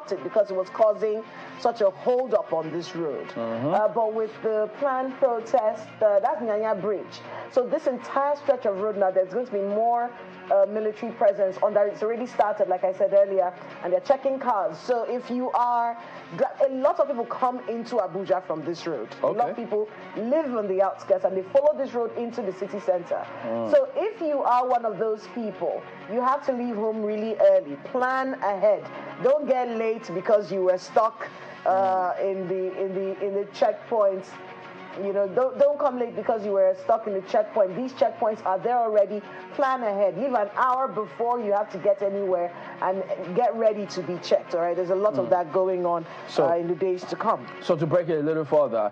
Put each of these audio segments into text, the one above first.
stopped it because it was causing such a hold-up on this road. But with the planned protest, that's Naira Bridge. So this entire stretch of road now, there's going to be more military presence on that. It's already started, like I said earlier, and they're checking cars. So if you are, a lot of people come into Abuja from this road. A lot of people live on the outskirts and they follow this road into the city center. So if you are one of those people, you have to leave home really early. Plan ahead. Don't get late because you were stuck in the checkpoints. You know, don't come late because you were stuck in the checkpoint. These checkpoints are there already. Plan ahead. Leave an hour before you have to get anywhere and get ready to be checked, all right? There's a lot of that going on in the days to come. So to break it a little further,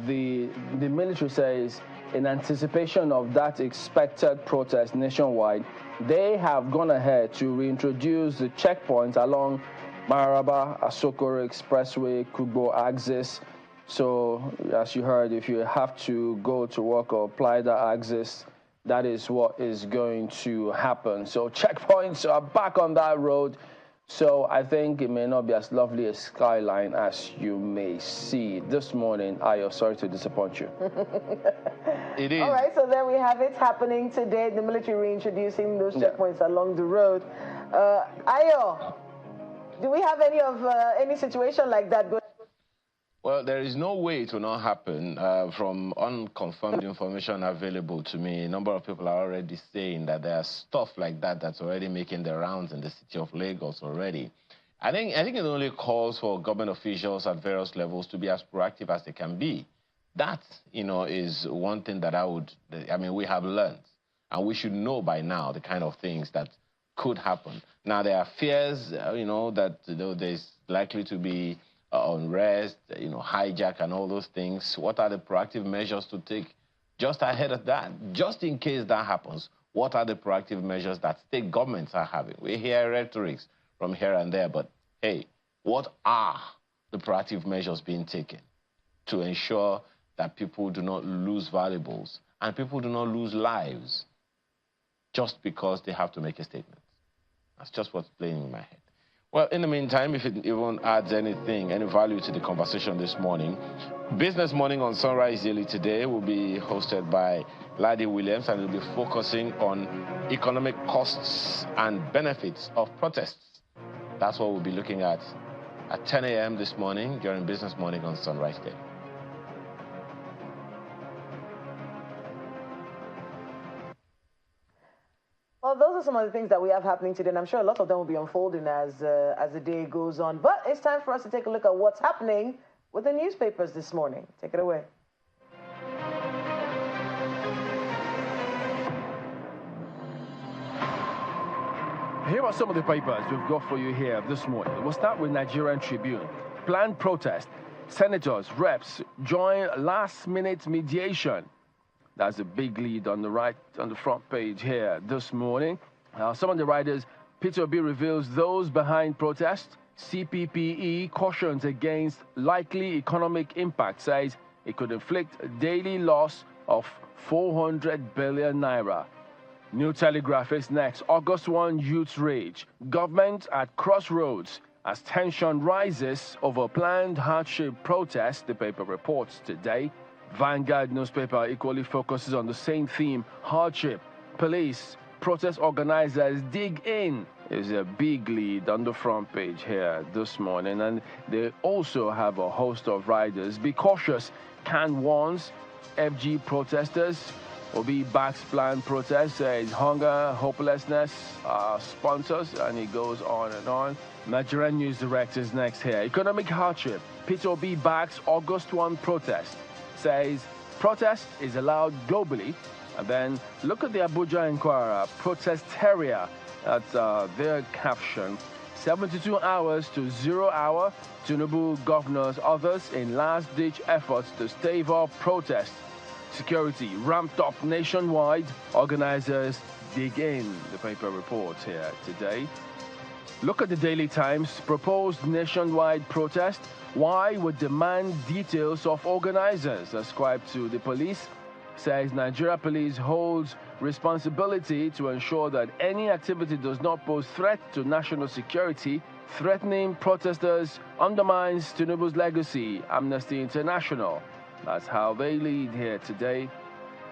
the military says in anticipation of that expected protest nationwide, they have gone ahead to reintroduce the checkpoints along Maraba, Asokoro Expressway, Kubo axis. So, as you heard, if you have to go to work or apply the axis, that is what is going to happen. So, checkpoints are back on that road. So, I think it may not be as lovely a skyline as you may see. This morning, Ayo, sorry to disappoint you. It is. All right, so there we have it happening today. The military reintroducing those checkpoints along the road. Ayo, do we have any situation like that going? Well, there is no way it will not happen. From unconfirmed information available to me, a number of people are already saying that there's stuff like that that's already making the rounds in the city of Lagos already. I think it only calls for government officials at various levels to be as proactive as they can be. That, you know, is one thing that we have learned, and we should know by now the kind of things that could happen. Now, there are fears, you know, that there's likely to be unrest, you know, hijack and all those things. What are the proactive measures to take just ahead of that? Just in case that happens, what are the proactive measures that state governments are having? We hear rhetorics from here and there, but hey, what are the proactive measures being taken to ensure that people do not lose valuables and people do not lose lives just because they have to make a statement? That's just what's playing in my head. Well, in the meantime, if it even adds anything, any value to the conversation this morning, Business Morning on Sunrise Daily today will be hosted by Ladi Williams, and will be focusing on economic costs and benefits of protests. That's what we'll be looking at 10 a.m. this morning during Business Morning on Sunrise Daily. Well, those are some of the things that we have happening today, and I'm sure a lot of them will be unfolding as the day goes on. But it's time for us to take a look at what's happening with the newspapers this morning. Take it away. Here are some of the papers we've got for you here this morning. We'll start with Nigerian Tribune. Planned protest. Senators, reps join last-minute mediation. That's a big lead on the right, on the front page here this morning. Some of the writers, Peter Obi reveals those behind protest. CPPE cautions against likely economic impact, says it could inflict a daily loss of 400 billion naira. New Telegraph is next. August 1 youth rage. Government at crossroads as tension rises over planned hardship protest, the paper reports today. Vanguard newspaper equally focuses on the same theme, hardship. Police, protest organizers dig in. There's a big lead on the front page here this morning, and they also have a host of riders. Be cautious, Can warns FG protesters. Obi backs planned protest, says hunger, hopelessness, sponsors, and it goes on and on. Nigerian News Direct is next here. Economic hardship. Peter Obi backs August 1 protest. Says protest is allowed globally. And then look at the Abuja Inquirer, protesteria. That's their caption. 72 hours to 0 hour. Tinubu governors others in last-ditch efforts to stave off protest. Security ramped up nationwide. Organizers dig in, the paper reports here today. Look at the Daily Times, proposed nationwide protest. Why would demand details of organizers ascribed to the police? Says Nigeria Police holds responsibility to ensure that any activity does not pose threat to national security. threatening protesters undermines Tinubu's legacy, Amnesty International. That's how they lead here today.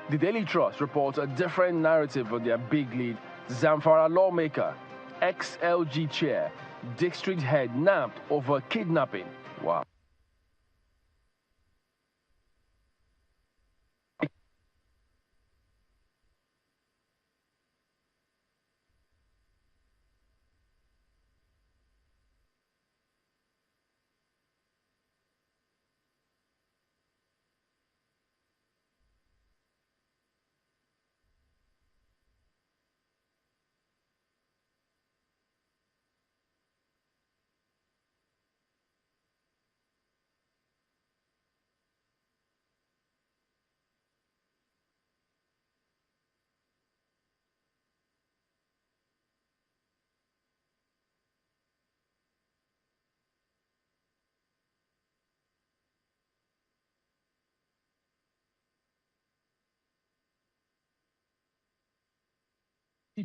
The Daily Trust reports a different narrative of their big lead. Zamfara lawmaker, ex-LG chair, district head nabbed over kidnapping. Wow.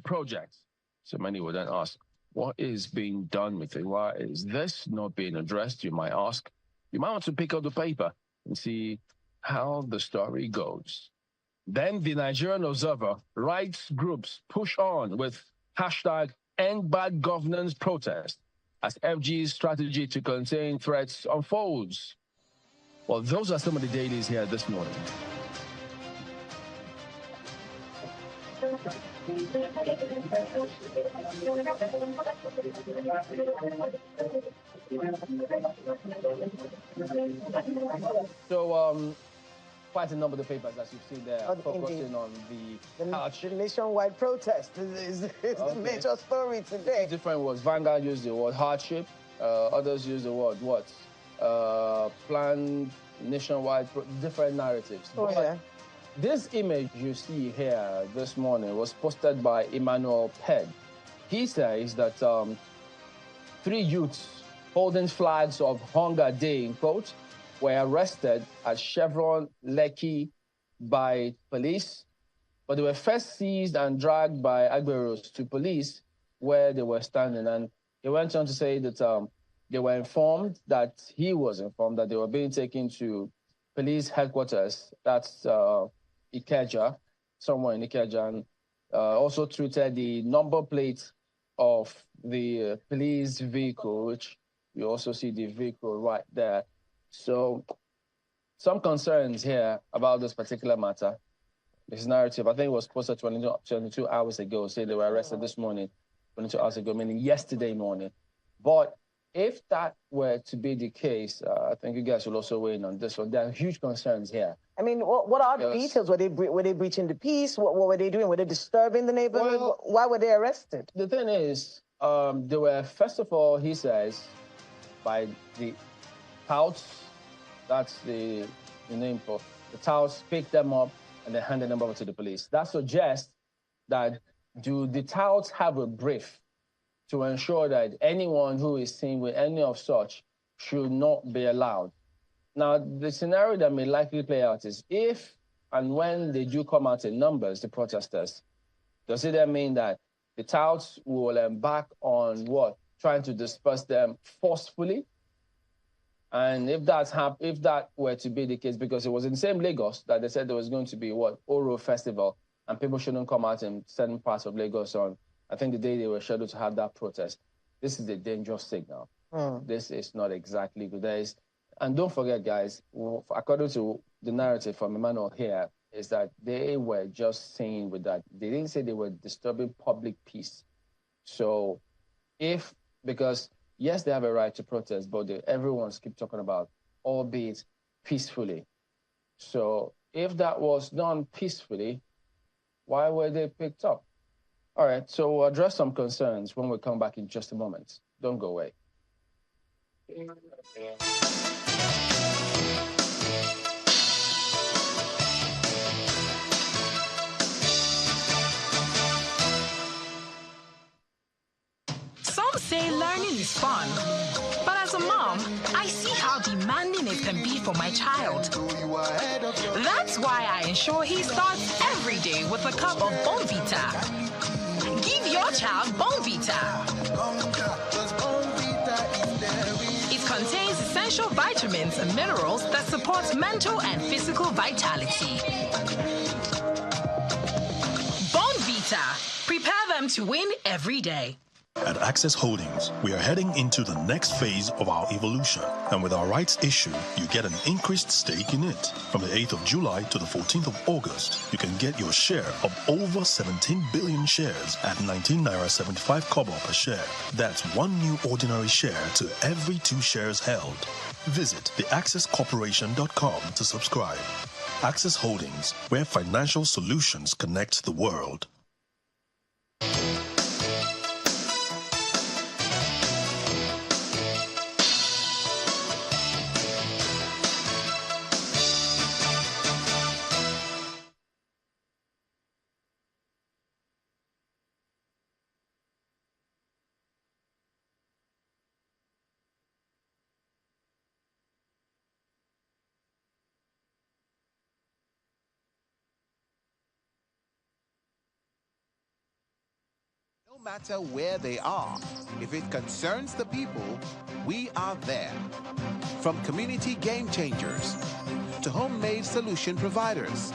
Projects. So many would then ask, what is being done with it? Why is this not being addressed? You might ask. You might want to pick up the paper and see how the story goes. Then the Nigerian Observer, rights groups push on with hashtag End Bad Governance protest as FG's strategy to contain threats unfolds. Well, those are some of the dailies here this morning. So, quite a number of the papers, as you've seen there, focusing on the nationwide protest is the major story today. Different words. Vanguard used the word hardship. Others use the word what? Planned nationwide, different narratives. Oh, yeah. This image you see here this morning was posted by Emmanuel Ped. He says that 3 youths holding flags of Hunger Day, in quote, were arrested at Chevron Lekki by police, but they were first seized and dragged by Agberos to police where they were standing. And he went on to say that they were informed, that he was informed that they were being taken to police headquarters. That's Ikeja, somewhere in Ikeja, and also tweeted the number plate of the police vehicle, which you also see the vehicle right there. So some concerns here about this particular matter. This narrative, I think it was posted 22 hours ago, say they were arrested this morning, 22 hours ago, meaning yesterday morning. But if that were to be the case, I think you guys will also weigh in on this one. There are huge concerns here. I mean, what are the details? Were they breaching the peace? What were they doing? Were they disturbing the neighborhood? Well, why were they arrested? The thing is, they were, first of all, he says, by the touts, that's the name for the touts, pick them up and then hand them over to the police. That suggests that do the touts have a brief to ensure that anyone who is seen with any of such should not be allowed? Now, the scenario that may likely play out is if and when they do come out in numbers, the protesters, does it then mean that the touts will embark on what? Trying to disperse them forcefully? And if that were to be the case, because it was in the same Lagos that they said there was going to be what? Oro Festival, and people shouldn't come out in certain parts of Lagos on, I think, the day they were scheduled to have that protest. This is a dangerous signal. This is not exactly good. And don't forget, guys, according to the narrative from Emmanuel here, is that they were just saying with that, they didn't say they were disturbing public peace. So because yes, they have a right to protest, but everyone's keep talking about, albeit peacefully. So if that was done peacefully, why were they picked up? All right, so we'll address some concerns when we come back in just a moment. Don't go away. Some say learning is fun, but as a mom, I see how demanding it can be for my child. That's why I ensure he starts every day with a cup of Bonvita. Give your child Bonvita. contains essential vitamins and minerals that support mental and physical vitality. Bonvita. Prepare them to win every day. At Access Holdings, we are heading into the next phase of our evolution. And with our rights issue, you get an increased stake in it. From the 8th of July to the 14th of August, you can get your share of over 17 billion shares at 19 Naira 75 kobo per share. That's one new ordinary share to every 2 shares held. Visit theaccesscorporation.com to subscribe. Access Holdings, where financial solutions connect the world. No matter where they are, if it concerns the people, we are there. From community game changers to homemade solution providers,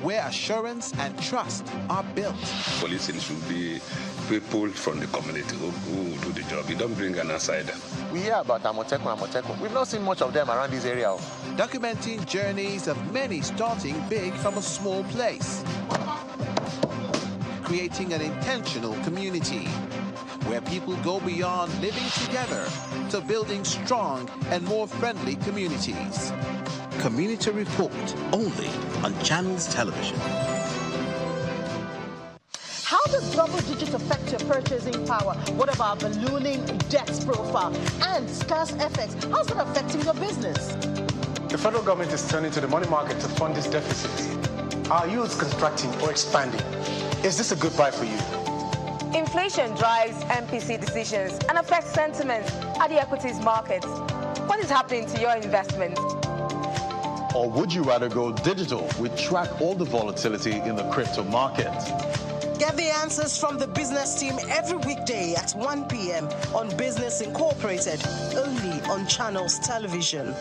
where assurance and trust are built. Policing should be people from the community who do the job. You don't bring an outsider. We hear about Amotekun. We've not seen much of them around this area. Documenting journeys of many starting big from a small place. Creating an intentional community where people go beyond living together to building strong and more friendly communities. Community Report, only on Channels Television. How does double digits affect your purchasing power? What about ballooning debt profile and scarce FX? How's that affecting your business? The federal government is turning to the money market to fund its deficits. Are yields contracting or expanding? Is this a good buy for you? Inflation drives MPC decisions and affects sentiment at the equities market. What is happening to your investment? Or would you rather go digital? We track all the volatility in the crypto market. Get the answers from the business team every weekday at 1 p.m. on Business Incorporated, only on Channels Television.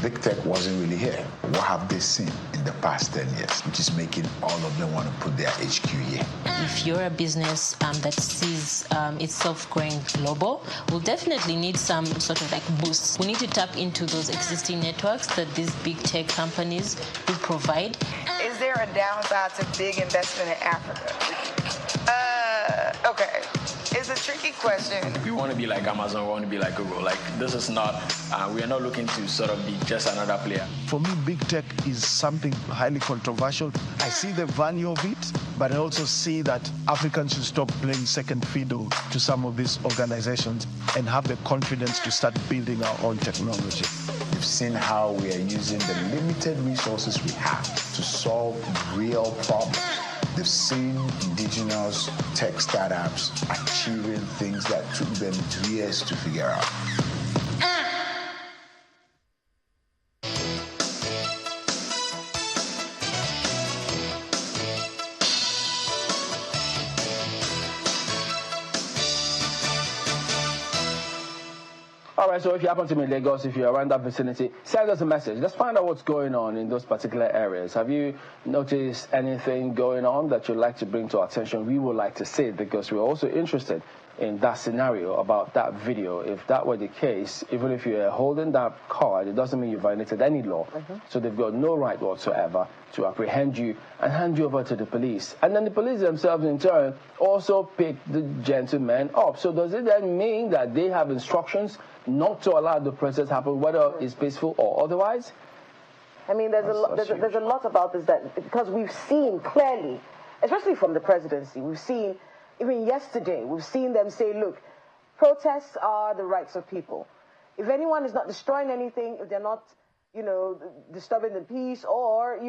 Big tech wasn't really here. What have they seen in the past 10 years, which is making all of them want to put their HQ here? If you're a business that sees itself growing global, we'll definitely need some sort of like boost. We need to tap into those existing networks that these big tech companies do provide. Is there a downside to big investment in Africa? Okay. It's a tricky question. We want to be like Amazon, we want to be like Google. Like, this is not, we are not looking to sort of be just another player. For me, big tech is something highly controversial. I see the value of it, but I also see that Africans should stop playing second fiddle to some of these organizations and have the confidence to start building our own technology. We've seen how we are using the limited resources we have to solve real problems. They've seen indigenous tech startups achieving things that took them years to figure out. All right, so if you happen to be in Lagos, if you're around that vicinity, send us a message. Let's find out what's going on in those particular areas. Have you noticed anything going on that you'd like to bring to our attention? We would like to see it because we're also interested in that scenario about that video. If that were the case, even if you're holding that card, it doesn't mean you violated any law. So they've got no right whatsoever to apprehend you and hand you over to the police. And then the police themselves, in turn, also pick the gentleman up. So does it then mean that they have instructions not to allow the process to happen, whether it's peaceful or otherwise? I mean, there's a lot about this that, because we've seen clearly, especially from the presidency, we've seen, even yesterday, we've seen them say, look, protests are the rights of people. If anyone is not destroying anything, if they're not, disturbing the peace or,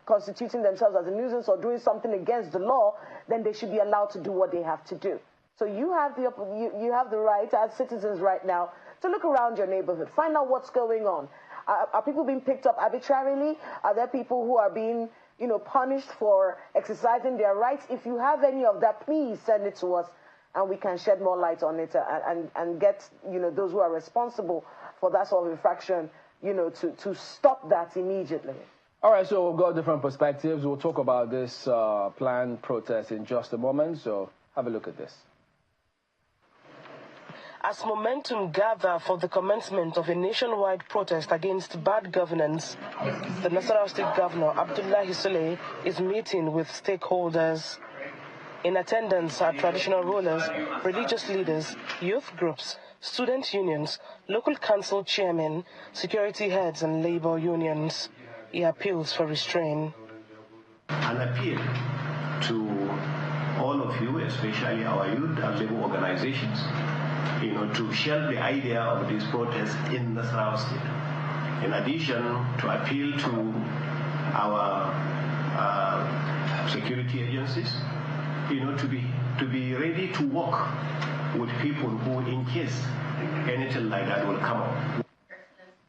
constituting themselves as a nuisance or doing something against the law, then they should be allowed to do what they have to do. So you have the right as citizens right now to look around your neighborhood, find out what's going on. Are people being picked up arbitrarily? Are there people who are being punished for exercising their rights. If you have any of that, please send it to us, and we can shed more light on it and get, those who are responsible for that sort of infraction, to stop that immediately. All right, so we've got different perspectives. We'll talk about this planned protest in just a moment, so have a look at this. As momentum gather for the commencement of a nationwide protest against bad governance, the Nassarawa State Governor, Abdullahi Saleh, is meeting with stakeholders. In attendance are traditional rulers, religious leaders, youth groups, student unions, local council chairmen, security heads, and labor unions. He appeals for restraint. An appeal to all of you, especially our youth and labor organizations, to shelve the idea of this protest in Nassarawa State. In addition, to appeal to our security agencies, to be ready to work with people who, in case anything like that will come up.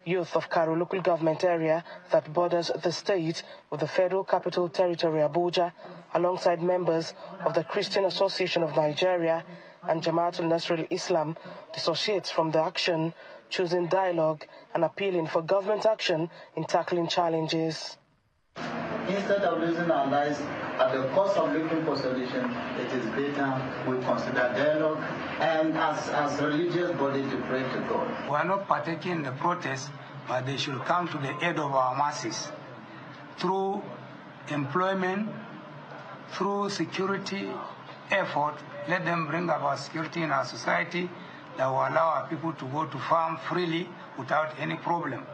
Youth of Karo local government area that borders the state with the Federal Capital Territory, Abuja, alongside members of the Christian Association of Nigeria and Jamaatul Nasrul Islam, dissociates from the action, choosing dialogue and appealing for government action in tackling challenges. Instead of losing our lives at the cost of looking for solution, it is better we consider dialogue and as religious body to pray to God. We are not partaking in the protest, but they should come to the aid of our masses through employment, through security effort. Let them bring about security in our society that will allow our people to go to farm freely without any problem.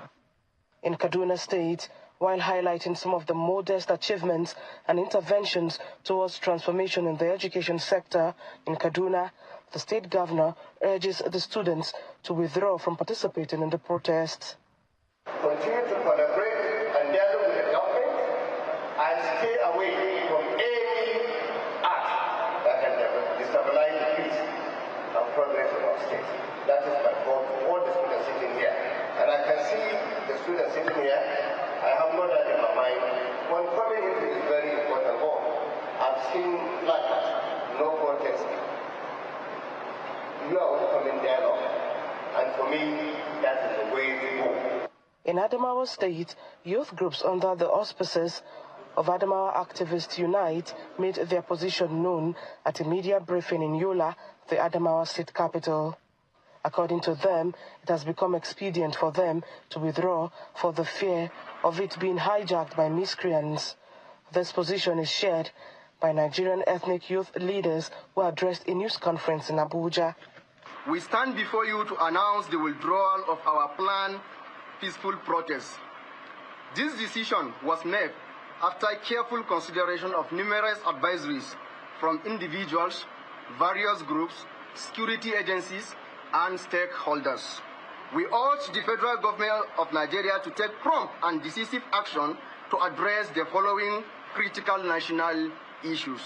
In Kaduna State, while highlighting some of the modest achievements and interventions towards transformation in the education sector in Kaduna, the state governor urges the students to withdraw from participating in the protest. Continue to collaborate and dialogue with the government and stay away from any act that can destabilize the peace and progress of our state. That is my call to all the students sitting here. And I can see the students sitting here. I have no doubt in my mind. When coming into this very important hall, I've seen placards, no protest. You are welcoming dialogue, and for me, that is the way to go. In Adamawa State, youth groups under the auspices of Adamawa Activists Unite made their position known at a media briefing in Yola, the Adamawa State capital. According to them, it has become expedient for them to withdraw for the fear of it being hijacked by miscreants. This position is shared by Nigerian ethnic youth leaders who addressed a news conference in Abuja. We stand before you to announce the withdrawal of our planned peaceful protest. This decision was made after careful consideration of numerous advisories from individuals, various groups, security agencies, and stakeholders. We urge the federal government of Nigeria to take prompt and decisive action to address the following critical national issues.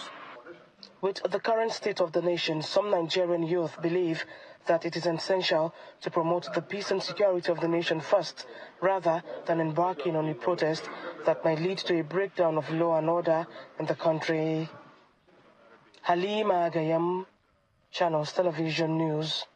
With the current state of the nation, some Nigerian youth believe that it is essential to promote the peace and security of the nation first, rather than embarking on a protest that might lead to a breakdown of law and order in the country. Halima Agayam, Channels Television News.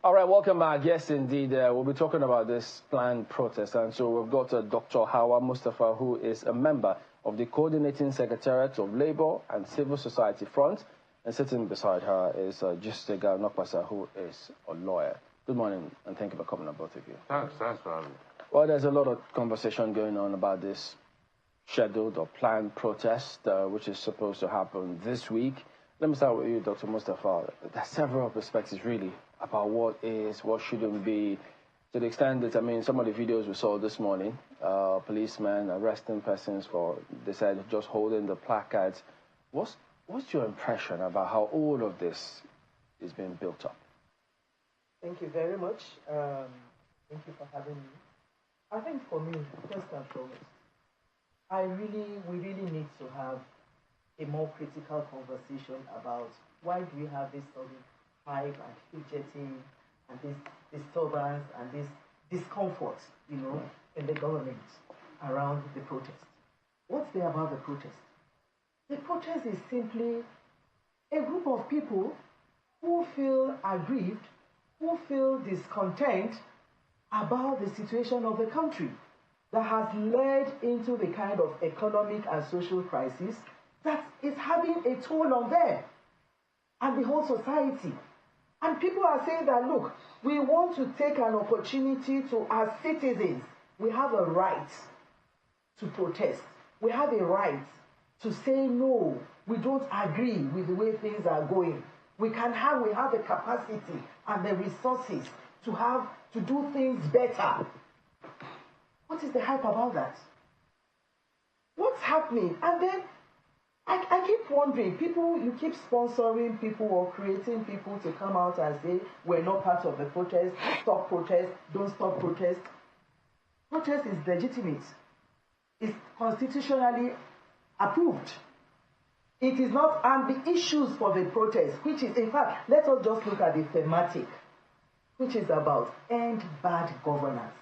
All right, welcome back. Yes, indeed. We'll be talking about this planned protest. And so we've got Dr. Hawa Mustafa, who is a member of the Coordinating Secretariat of Labour and Civil Society Front. And sitting beside her is Justega Nokpasa, who is a lawyer. Good morning, and thank you for coming on, both of you. Thanks for having me. Well, there's a lot of conversation going on about this scheduled or planned protest, which is supposed to happen this week. Let me start with you, Dr. Mustafa. There's several perspectives, really, about what is, what shouldn't be, to the extent that, I mean, some of the videos we saw this morning, policemen arresting persons for, they said, just holding the placards. What's your impression about how all of this is being built up? Thank you very much. Thank you for having me. I think for me, first and foremost, we really need to have a more critical conversation about why do we have this sort of hype and fidgeting and this disturbance and this discomfort, in the government around the protest. What's there about the protest? The protest is simply a group of people who feel aggrieved, who feel discontent about the situation of the country that has led into the kind of economic and social crisis that is having a toll on them and the whole society. And people are saying that, look, we want to take an opportunity to, as citizens, we have a right to protest. We have a right to say no, we don't agree with the way things are going. We have the capacity and the resources to do things better. What is the hype about that? What's happening? And then I keep wondering, you keep sponsoring people or creating people to come out and say, we're not part of the protest, stop protest, don't stop protest. Protest is legitimate. It's constitutionally approved. It is not, and the issues for the protest, which is, in fact, let us just look at the thematic, which is about end bad governance,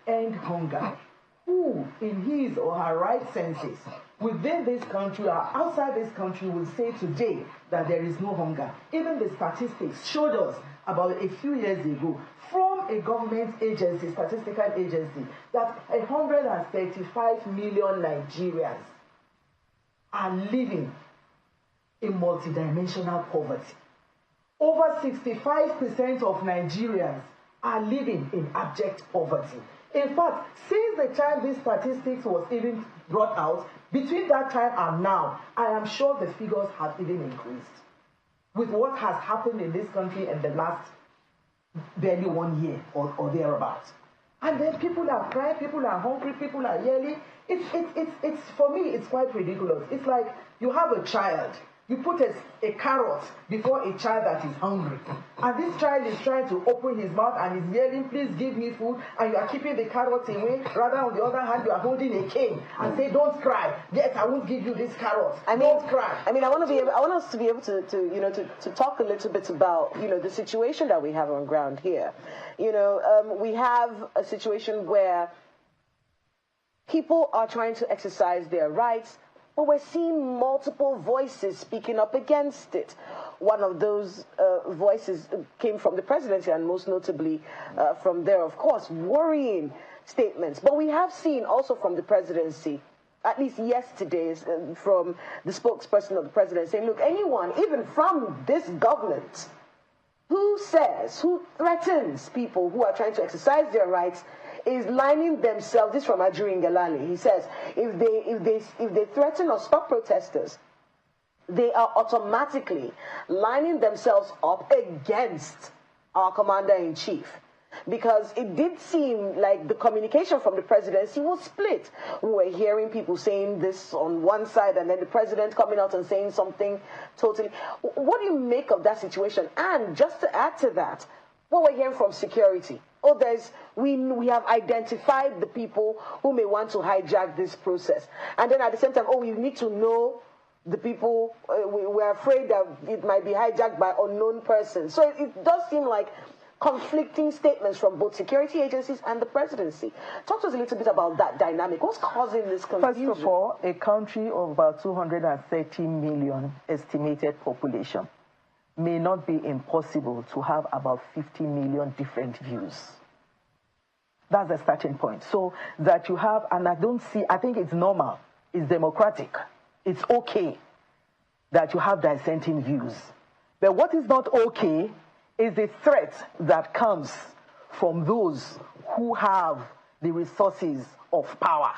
end hunger. Who, in his or her right senses, within this country or outside this country, will say today that there is no hunger? Even the statistics showed us about a few years ago from a government agency, statistical agency, that 135 million Nigerians are living in multidimensional poverty. Over 65% of Nigerians are living in abject poverty. In fact, since the time these statistics was even brought out, between that time and now, I am sure the figures have even increased with what has happened in this country in the last barely 1 year or thereabouts. And then people are crying, people are hungry, people are yelling. It's for me, it's quite ridiculous. It's like you have a child. You put a carrot before a child that is hungry. And this child is trying to open his mouth and is yelling, please give me food. And you are keeping the carrot away. Rather, on the other hand, you are holding a cane and say, don't cry. Yes, I won't give you this carrot. Don't cry. I want us to be able to talk a little bit about, the situation that we have on ground here. We have a situation where people are trying to exercise their rights, but we're seeing multiple voices speaking up against it. One of those voices came from the presidency, and most notably from there, of course, worrying statements. But we have seen also from the presidency, at least yesterday's, from the spokesperson of the president saying, look, anyone, even from this government, who threatens people who are trying to exercise their rights is lining themselves, this from Ajuri Ngalale, he says, if they threaten or stop protesters, they are automatically lining themselves up against our commander-in-chief. Because it did seem like the communication from the presidency was split. We were hearing people saying this on one side and then the president coming out and saying something totally. What do you make of that situation? And just to add to that, what we're hearing from security. We have identified the people who may want to hijack this process. And then at the same time, we need to know the people, we're afraid that it might be hijacked by unknown persons. So it does seem like conflicting statements from both security agencies and the presidency. Talk to us a little bit about that dynamic. What's causing this confusion? First of all, a country of about 230 million estimated population may not be impossible to have about 50 million different views. That's the starting point. So that you have, and I think it's normal, it's democratic, it's okay that you have dissenting views. But what is not okay is the threat that comes from those who have the resources of power,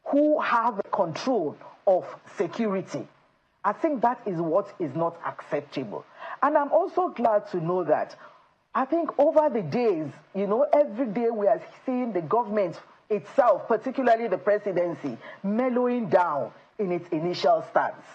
who have control of security. I think that is what is not acceptable. And I'm also glad to know that I think over the days, every day we are seeing the government itself, particularly the presidency, mellowing down in its initial stance.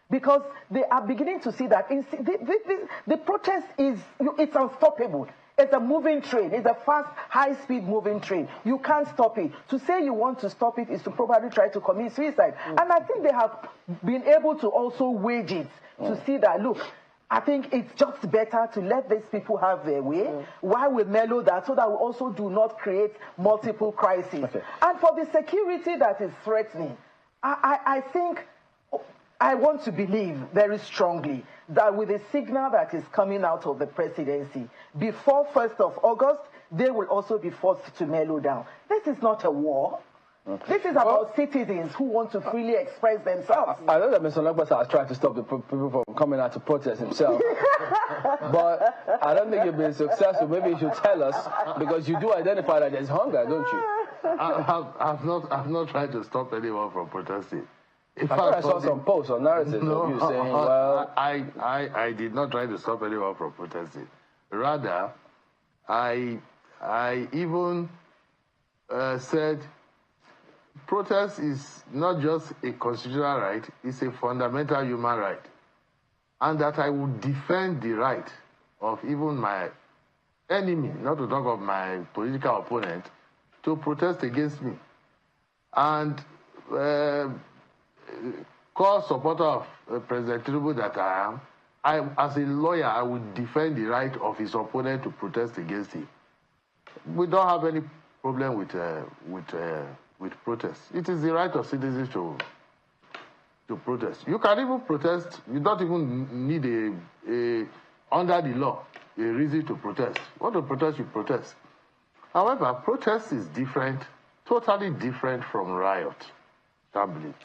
Because they are beginning to see that the protest it's unstoppable. It's a moving train. It's a fast, high-speed moving train. You can't stop it. To say you want to stop it is to probably try to commit suicide. And I think they have been able to also wage it to see that, look, I think it's just better to let these people have their way while we mellow that, so that we also do not create multiple crises. And for the security that is threatening, I think, I want to believe very strongly that with the signal that is coming out of the presidency, before 1st of August, they will also be forced to mellow down. This is not a war. This is about citizens who want to freely express themselves. I know that Mr. Nakbasa has tried to stop the people from coming out to protest himself. But I don't think you've been successful. Maybe you should tell us, because you do identify that there's hunger, don't you? I've not tried to stop anyone from protesting. In fact, I saw some posts or narratives of you saying, well... I did not try to stop anyone from protesting. Rather, I even said protest is not just a constitutional right, it's a fundamental human right. And that I would defend the right of even my enemy, not to talk of my political opponent, to protest against me. And core supporter of President Renewable that I am, as a lawyer, I would defend the right of his opponent to protest against him. We don't have any problem with protest. It is the right of citizens to protest. You can even protest. You don't even need under the law, a reason to protest. Want to protest, you protest. However, protest is different, totally different from riot, I believe.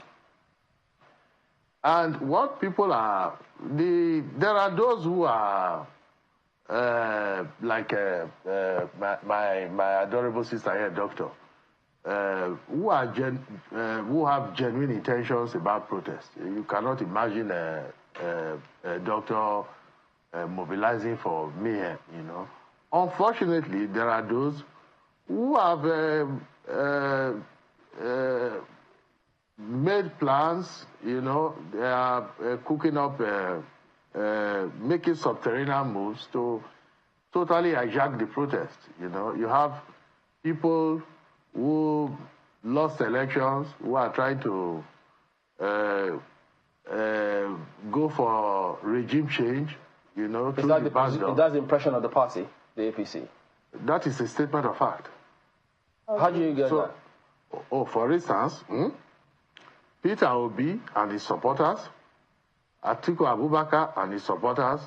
And what people are, there are those who are like my adorable sister here, doctor, who have genuine intentions about protest. You cannot imagine a doctor mobilizing for mayhem, you know. Unfortunately, there are those who have made plans, you know. They are cooking up, making subterranean moves to totally hijack the protest, you know. You have people who lost elections, who are trying to go for regime change, you know. Is that the impression of the party, the APC? That is a statement of fact. How do you get that? Oh, for instance, Peter Obi and his supporters, Atiku Abubakar and his supporters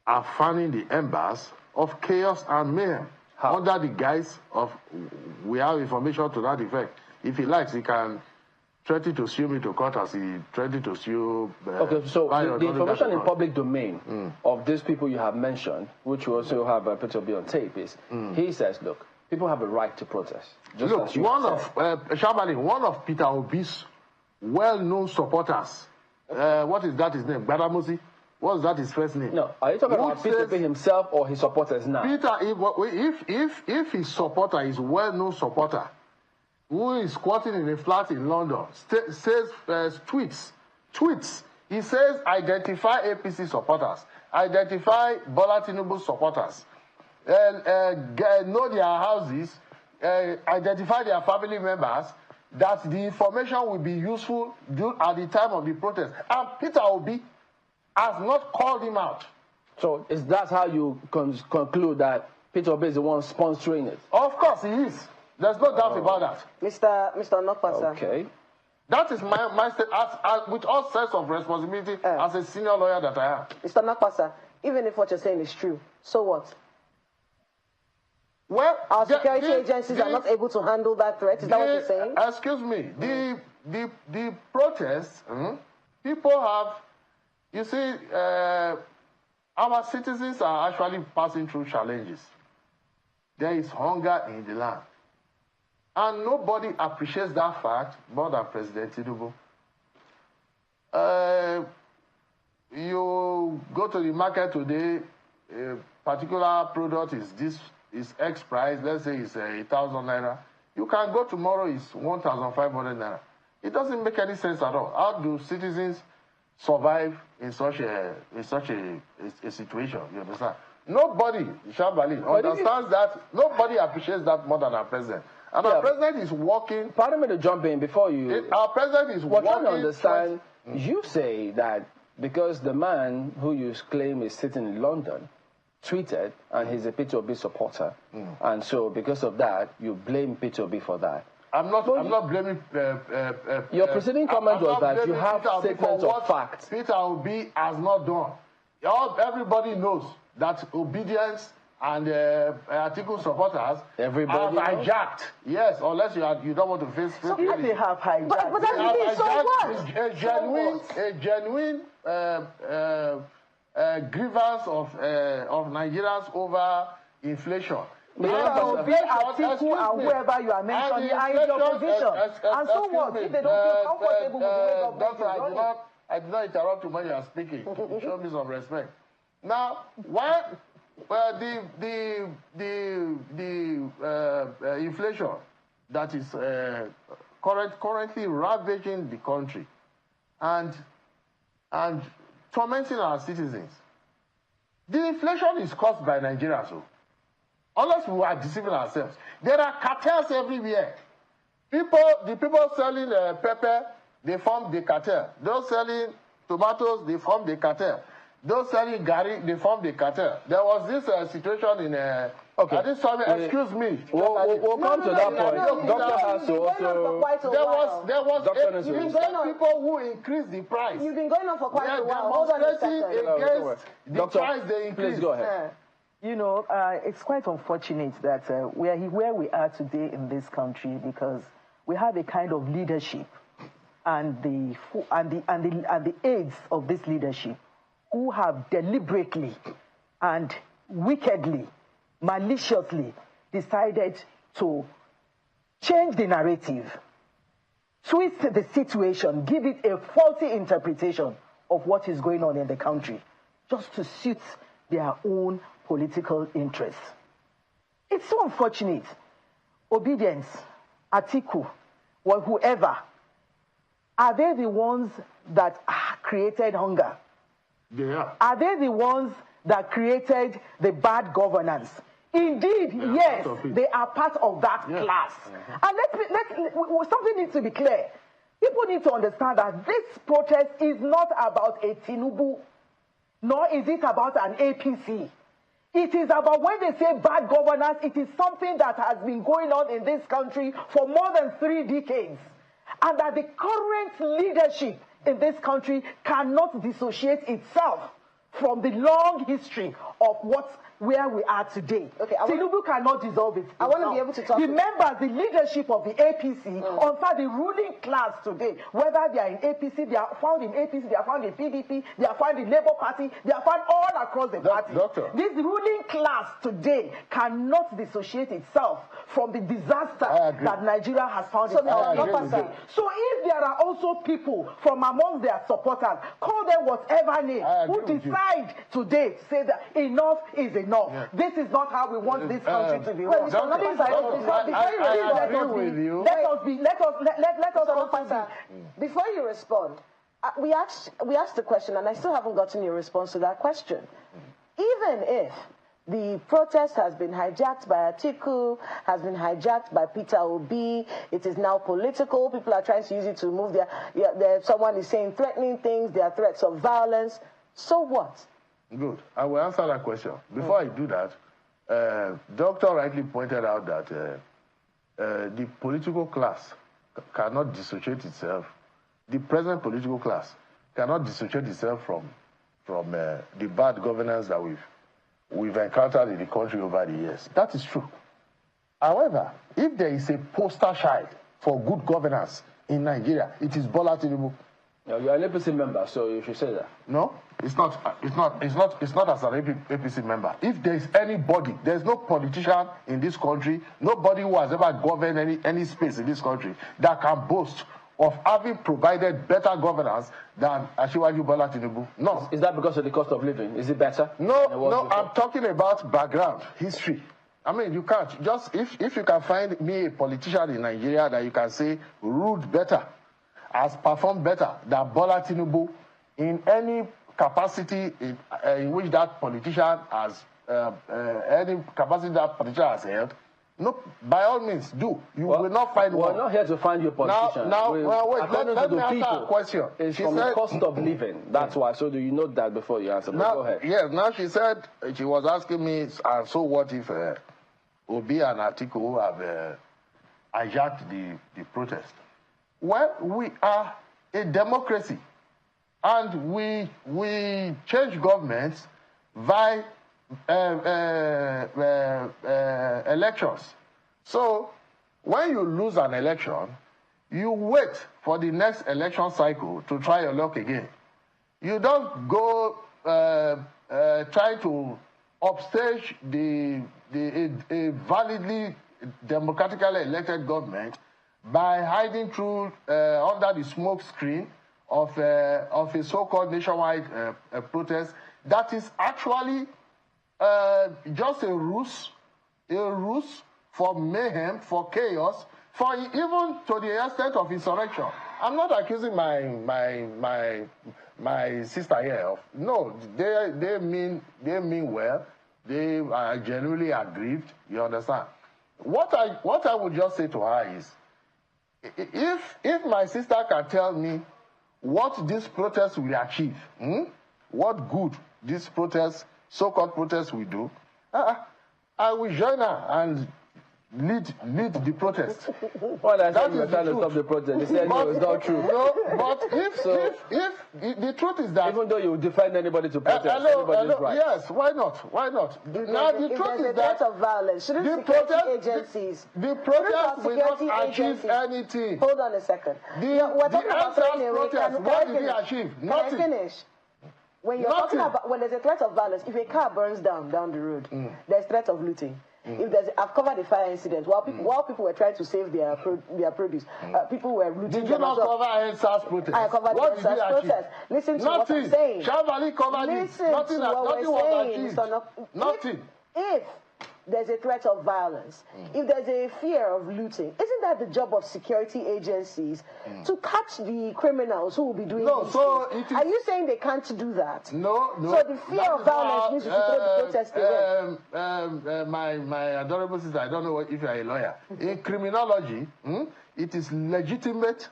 are fanning the embers of chaos and mayhem. How? Under the guise of, we have information to that effect. If he likes, he can threaten to sue me to court as he threatened to sue... okay, so the information in public domain of these people you have mentioned, which you also have Peter Obi on tape, is he says, look, people have a right to protest. Just look, one of Peter Obi's well-known supporters, what is that his name? Gbadamosi? What is that his first name? No, are you talking about Peter Obi himself or his supporters now? Peter, if his supporter is well-known supporter, who is squatting in a flat in London, says tweets. He says, identify APC supporters, identify Bola Tinubu supporters, know their houses, identify their family members, that the information will be useful at the time of the protest. And Peter Obi has not called him out. So is that how you conclude that Peter Obi is the one sponsoring it? Of course he is. There's no doubt about that. Mr. Nakbasa. Okay. That is my with all sense of responsibility as a senior lawyer that I am. Mr. Nakbasa, even if what you're saying is true, so what? Well, our security agencies are not able to handle that threat. Is that what you're saying? Excuse me. The protests, people have, you see, our citizens are actually passing through challenges. There is hunger in the land. And nobody appreciates that fact more than President Tinubu. You go to the market today, a particular product is X price, let's say it's 1,000 naira. You can go tomorrow, it's 1,500 naira. It doesn't make any sense at all. How do citizens survive in such a situation? You understand? Nobody, Shambali, understands that. Nobody appreciates that more than our president. And our president is working. Pardon me to jump in before you. Our president is working. Trying to understand. You say that because the man who you claim is sitting in London tweeted and he's a Peter Obi supporter, and so because of that you blame Peter Obi for that. I'm not blaming. Your preceding comment was that you have statements of fact. Peter Obi has not done. Everybody knows that obedience and Atiku supporters have hijacked. Yes, unless you don't want to face. So if they have hijacked, but that's the so what? A genuine grievance of Nigerians over inflation. Atiku and whoever you are mentioning are in your position. And so what? If they don't feel comfortable with the way government I did not interrupt you when you are speaking. Show me some respect. Now, the inflation that is currently ravaging the country and tormenting our citizens. The inflation is caused by Nigeria, so unless we are deceiving ourselves. There are cartels everywhere. The people selling pepper, they form the cartel. Those selling tomatoes, they form the cartel. Those selling gari, they form the cartel. There was this situation in excuse me. We'll come to that point. Doctor has to also. There was people who increased the price. You've been going on for quite a while. Hold on a second. Against the price they increased. Please go ahead. You know, it's quite unfortunate that we are where we are today in this country because we have a kind of leadership and the aides of this leadership who have deliberately and wickedly, maliciously decided to change the narrative, twist the situation, give it a faulty interpretation of what is going on in the country, just to suit their own political interests. It's so unfortunate. Obedience, Atiku, or whoever, are they the ones that created hunger? Yeah. Are they the ones that created the bad governance? Indeed, yes, they are part of that class. And something needs to be clear. People need to understand that this protest is not about a Tinubu, nor is it about an APC. It is about when they say bad governance, it is something that has been going on in this country for more than 3 decades. And that the current leadership in this country cannot dissociate itself from the long history of where we are today. Okay, Tinubu cannot dissolve it. I want to be able to talk. Remember the leadership of the APC, in fact the ruling class today, whether they are in APC, they are found in APC, they are found in PDP, they are found in Labour Party, they are found all across the party. This ruling class today cannot dissociate itself from the disaster that Nigeria has found itself in. So if there are also people from among their supporters, call them whatever name, who decide today to say that enough is enough. This is not how we want this country to be run. Before you respond, we asked the question, and I still haven't gotten your response to that question. Even if the protest has been hijacked by Atiku, has been hijacked by Peter Obi, it is now political, people are trying to use it to move someone is saying threatening things, there are threats of violence, so what? Good. I will answer that question. Before I do that, Doctor rightly pointed out that the political class cannot dissociate itself. The present political class cannot dissociate itself from the bad governance that we've encountered in the country over the years. That is true. However, if there is a poster child for good governance in Nigeria, it is Bola Tinubu. You're an APC member, so you should say that. No, it's not as an APC member. If there is anybody, there's no politician in this country, nobody who has ever governed any space in this country that can boast of having provided better governance than Asiwaju Bola Tinubu. No. Is that because of the cost of living? Is it better? No, I'm talking about background, history. I mean, you can't. Just if you can find me a politician in Nigeria that you can say ruled better, has performed better than Bola Tinubu in any capacity in which that politician has any capacity that politician has held, no, by all means, do. You will not find one. We're not here to find your politician. Wait, let me ask her a question. It's from the cost of living. That's why. So do you note that before you answer? Go ahead. Yes, now she said, she was asking me, and so what if Obi and Atiku who have hijacked the protest? Well, we are a democracy, and we change governments by elections. So when you lose an election, you wait for the next election cycle to try your luck again. You don't go try to upstage a validly democratically elected government by hiding through under the smoke screen of a so-called nationwide protest that is actually just a ruse for mayhem, for chaos, for even to the extent of insurrection. I'm not accusing my sister here of, no, they mean well. They are genuinely aggrieved. You understand? What I would just say to her is, if my sister can tell me what this protest will achieve, what good this protest, so-called protest will do, I will join her and lead the protest. Well, I said you were trying to stop the protest. You said no, it's not true. No, but if the truth is that, even though you defend anybody to protest, anybody's right. Yes, why not? Why not? Now the truth is that of violence, shouldn't the protest will not achieve anything. Hold on a second. We're talking about protest. What did it achieve? Nothing. Can I finish? When you're talking about, when there's a threat of violence, if a car burns down the road, there's threat of looting. If there's, I've covered a fire incident while people were trying to save their produce, people were looting. Did you not cover NSAS protest? I covered what NSAS protest. Listen to what I'm saying. Shavali covered it. Nothing was achieved. Nothing. If there's a threat of violence, if there's a fear of looting, isn't that the job of security agencies to catch the criminals who will be doing these things? Are you saying they can't do that? No. So the fear of violence means you should throw the protest away. My adorable sister, I don't know if you are a lawyer. In criminology, it is legitimate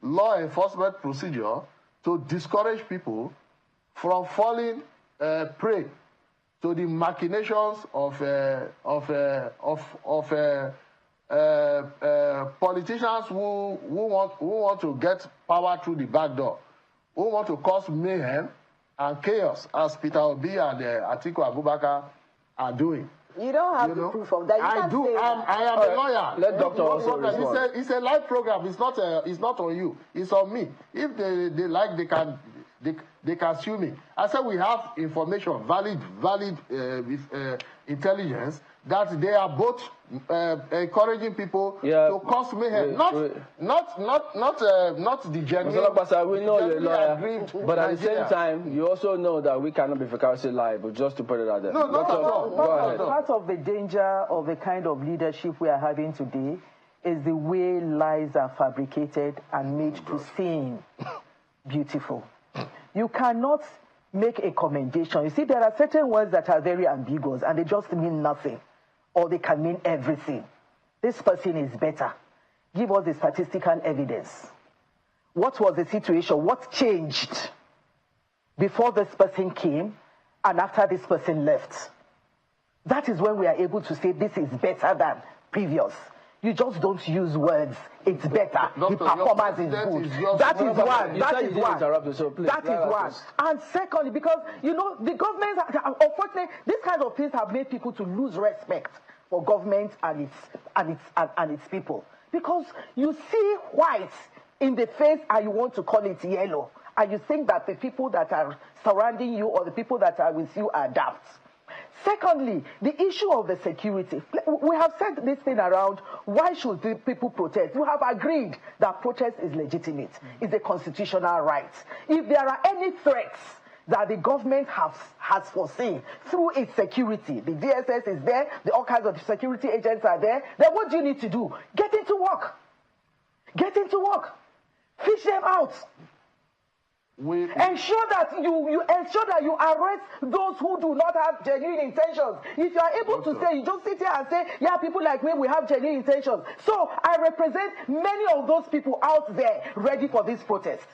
law enforcement procedure to discourage people from falling prey to the machinations of politicians who want to get power through the back door, who want to cause mayhem and chaos, as Peter Obi and Atiku Abubakar are doing. You don't have the proof of that. I do. I am a lawyer. Let Dr. also respond. It's a live program. It's not on you. It's on me. If they like, they can sue me. I said we have information, valid intelligence, that they are both encouraging people to cause mayhem. Not the genuine. We know you're a lawyer, but at the same time, you also know that we cannot be vicariously liable. Just to put it out there. No, not at all. Go ahead. Part of the danger of the kind of leadership we are having today is the way lies are fabricated and made to seem beautiful. You cannot make a commendation. You see, there are certain words that are very ambiguous and they just mean nothing, or they can mean everything. This person is better. Give us the statistical evidence. What was the situation? What changed before this person came and after this person left? That is when we are able to say this is better than previous. You just don't use words. It's better. The performance is good. That is one. That is one. That is one. And secondly, because, you know, the government, unfortunately, these kinds of things have made people to lose respect for government and its people. Because you see white in the face and you want to call it yellow. And you think that the people that are surrounding you or the people that are with you are daft. Secondly, the issue of the security. We have said this thing around, why should the people protest? We have agreed that protest is legitimate. It's a constitutional right. If there are any threats that the government has foreseen through its security, the DSS is there, all kinds of security agents are there, then what do you need to do? Get into work. Get into work. Fish them out. ensure that you arrest those who do not have genuine intentions. If you are able to say, you just sit here and say, yeah, people like me, we have genuine intentions. So I represent many of those people out there ready for this protest.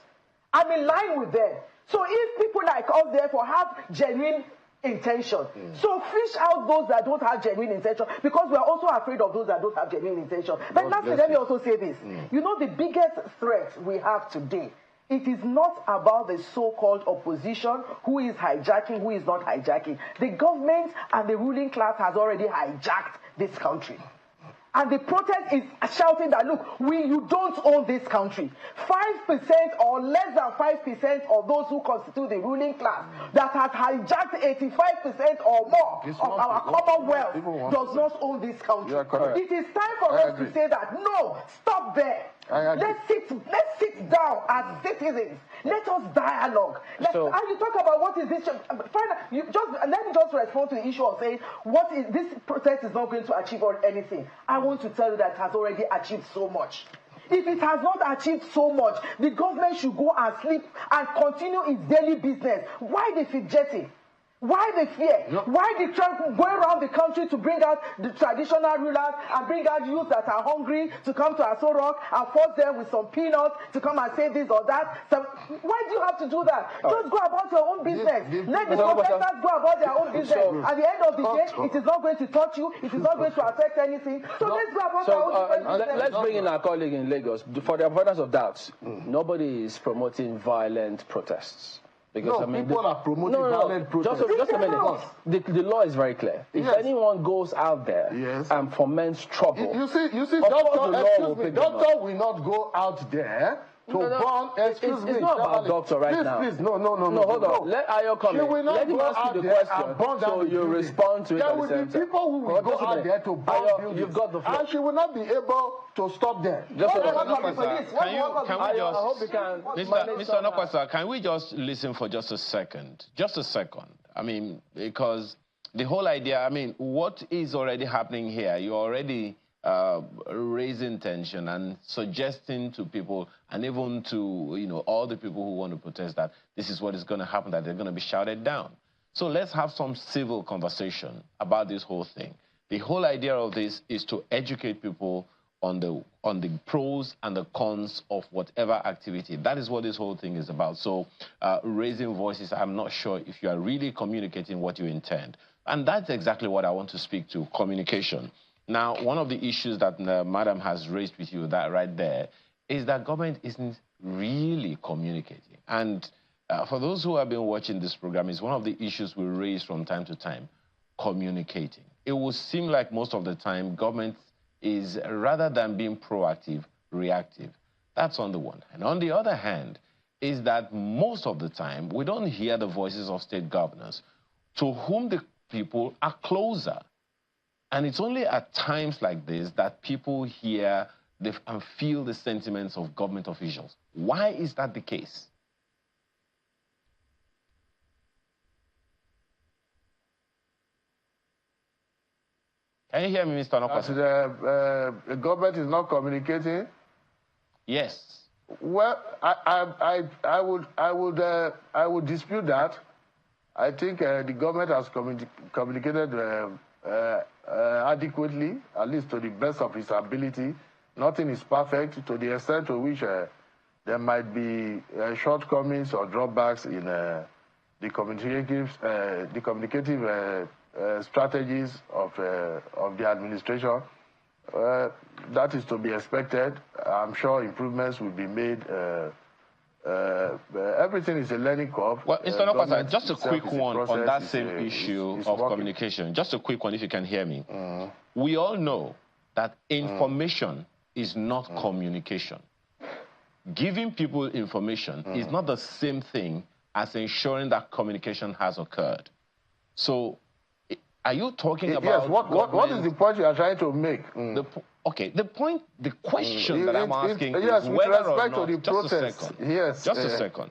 I'm in line with them. So if people like us therefore have genuine intention, so fish out those that don't have genuine intention, because we are also afraid of those that don't have genuine intention. But lastly, let me also say this. You know, the biggest threat we have today, it is not about the so-called opposition who is hijacking, who is not hijacking. The government and the ruling class has already hijacked this country. And the protest is shouting that, look, you don't own this country. 5% or less than 5% of those who constitute the ruling class that has hijacked 85% or more of our commonwealth does not own this country. It is time for us to say that, no, stop there. Let's sit down as citizens. Let us dialogue. And you talk about what is this. Let me just respond to the issue of saying what is this protest is not going to achieve or anything. I want to tell you that it has already achieved so much. If it has not achieved so much, the government should go and sleep and continue its daily business. Why the fidgeting? Why the fear? Why the Trump go around the country to bring out the traditional rulers and bring out youth that are hungry to come to Aso Rock and force them with some peanuts to come and say this or that? So why do you have to do that? Just go about your own business. Let the protesters go about their own business. At the end of the day, it is not going to touch you. It is not going to affect anything. So let's go about our own business. Let's bring in our colleague in Lagos. For the avoidance of doubts, nobody is promoting violent protests. Because, people are promoting violent protests. Just a minute. The law is very clear. If anyone goes out there and foments trouble, you see, doctor will not go out there to burn. Excuse me. It's not about doctor right now. Please, no. Hold on. Let Ayo come in. Let him ask you the question so you respond to it. There will be people who will go out there to burn buildings. You've got the floor. And she will not be able to stop them. Mr. Nokwasa, can we just listen for just a second? Just a second. I mean, because the whole idea, I mean, what is already happening here? You're already raising tension and suggesting to people and even to all the people who want to protest that this is what is going to happen, that they're going to be shouted down. So let's have some civil conversation about this whole thing. The whole idea of this is to educate people on the pros and the cons of whatever activity. That is what this whole thing is about. So raising voices, I'm not sure if you are really communicating what you intend. And that's exactly what I want to speak to, communication. Now, one of the issues that Madam has raised with you right there is that government isn't really communicating. And for those who have been watching this program, it's one of the issues we raise from time to time, communicating. It will seem like most of the time government is, rather than being proactive, reactive. That's on the one hand. On the other hand, is that most of the time we don't hear the voices of state governors to whom the people are closer. And it's only at times like this that people hear and feel the sentiments of government officials. Why is that the case? Can you hear me, Mr. Nokwasa? The government is not communicating? Yes. Well, I would dispute that. I think the government has communicated adequately, at least to the best of its ability. Nothing is perfect, to the extent to which there might be shortcomings or drawbacks in the communicative strategies of the administration. That is to be expected. I'm sure improvements will be made. Everything is a learning curve. Well, Mr. Nokwasa, just a quick one on that same issue of communication. Just a quick one, if you can hear me. We all know that information is not communication. Giving people information is not the same thing as ensuring that communication has occurred. So, are you talking about... Yes, what is the point you are trying to make? Okay, the question that I'm asking is yes, whether or not... to the protest. Yes, just a second.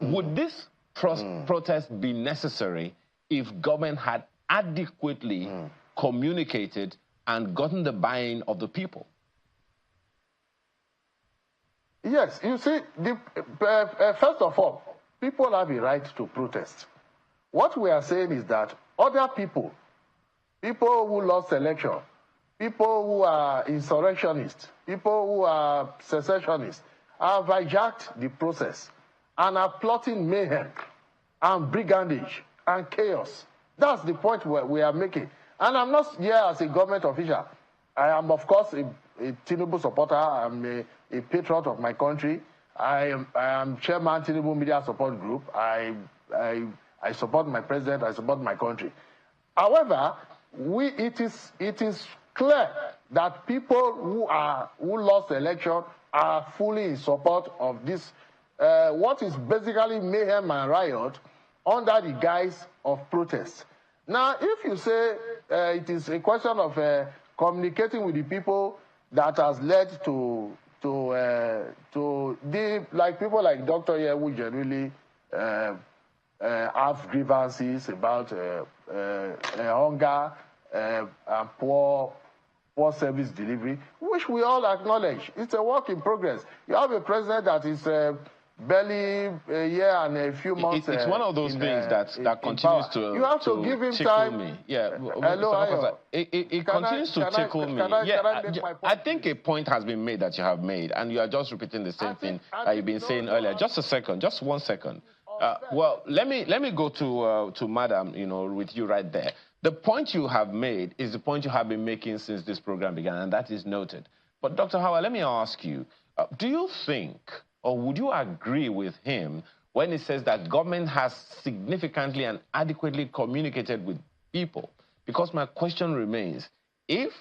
Would this protest be necessary if government had adequately communicated and gotten the buy-in of the people? Yes, you see, first of all, people have a right to protest. What we are saying is that other people who lost election, people who are insurrectionists, people who are secessionists, have hijacked the process and are plotting mayhem and brigandage and chaos. That's the point we are making. And I'm not here as a government official. I am, of course, a Tinubu supporter. I'm a patriot of my country. I am chairman Tinubu Media Support Group. I support my president. I support my country. However, it is clear that people who lost the election are fully in support of this, what is basically mayhem and riot under the guise of protest. Now, if you say it is a question of communicating with the people that has led to like people like Dr. here who generally have grievances about hunger and poor service delivery, which we all acknowledge. It's a work in progress. You have a president that is barely a year and a few months. It's one of those things that continues to you have to give him time. Me. Yeah, hello, it continues to tickle me. I think a point has been made that you have made, and you are just repeating the same thing that you've been saying earlier. Just a second, just 1 second. Well, let me go to Madam, with you right there. The point you have made is the point you have been making since this program began, and that is noted. But Dr. Howard, let me ask you, do you think, or would you agree with him when he says that government has significantly and adequately communicated with people? Because my question remains, if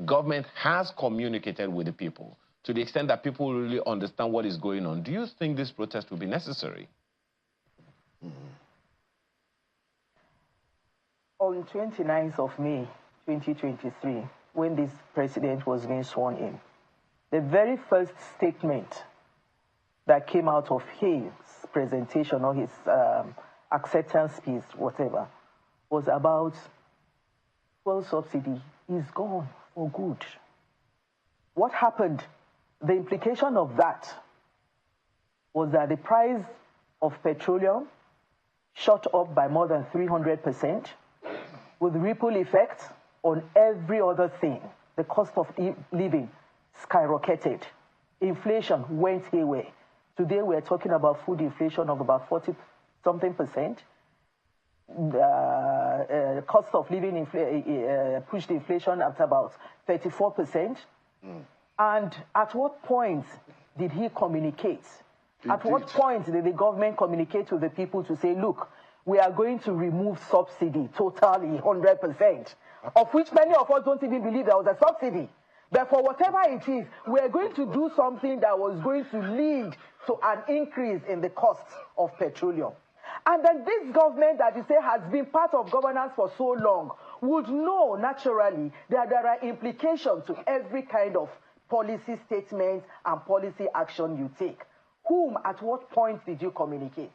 government has communicated with the people to the extent that people really understand what is going on, do you think this protest will be necessary? On 29th of May, 2023, when this president was being sworn in, the very first statement that came out of his presentation or his acceptance speech, whatever, was about fuel subsidy is gone for good. What happened? The implication of that was that the price of petroleum shot up by more than 300%, with ripple effects on every other thing. The cost of living skyrocketed. Inflation went haywire. Today we're talking about food inflation of about 40-something%. The cost of living pushed inflation at about 34%. And at what point did he communicate? At what point did the government communicate with the people to say, look, we are going to remove subsidy totally, 100%, of which many of us don't even believe there was a subsidy. But for whatever it is, we are going to do something that was going to lead to an increase in the cost of petroleum. And then this government that you say has been part of governance for so long would know naturally that there are implications to every kind of policy statement and policy action you take. Whom, at what point did you communicate?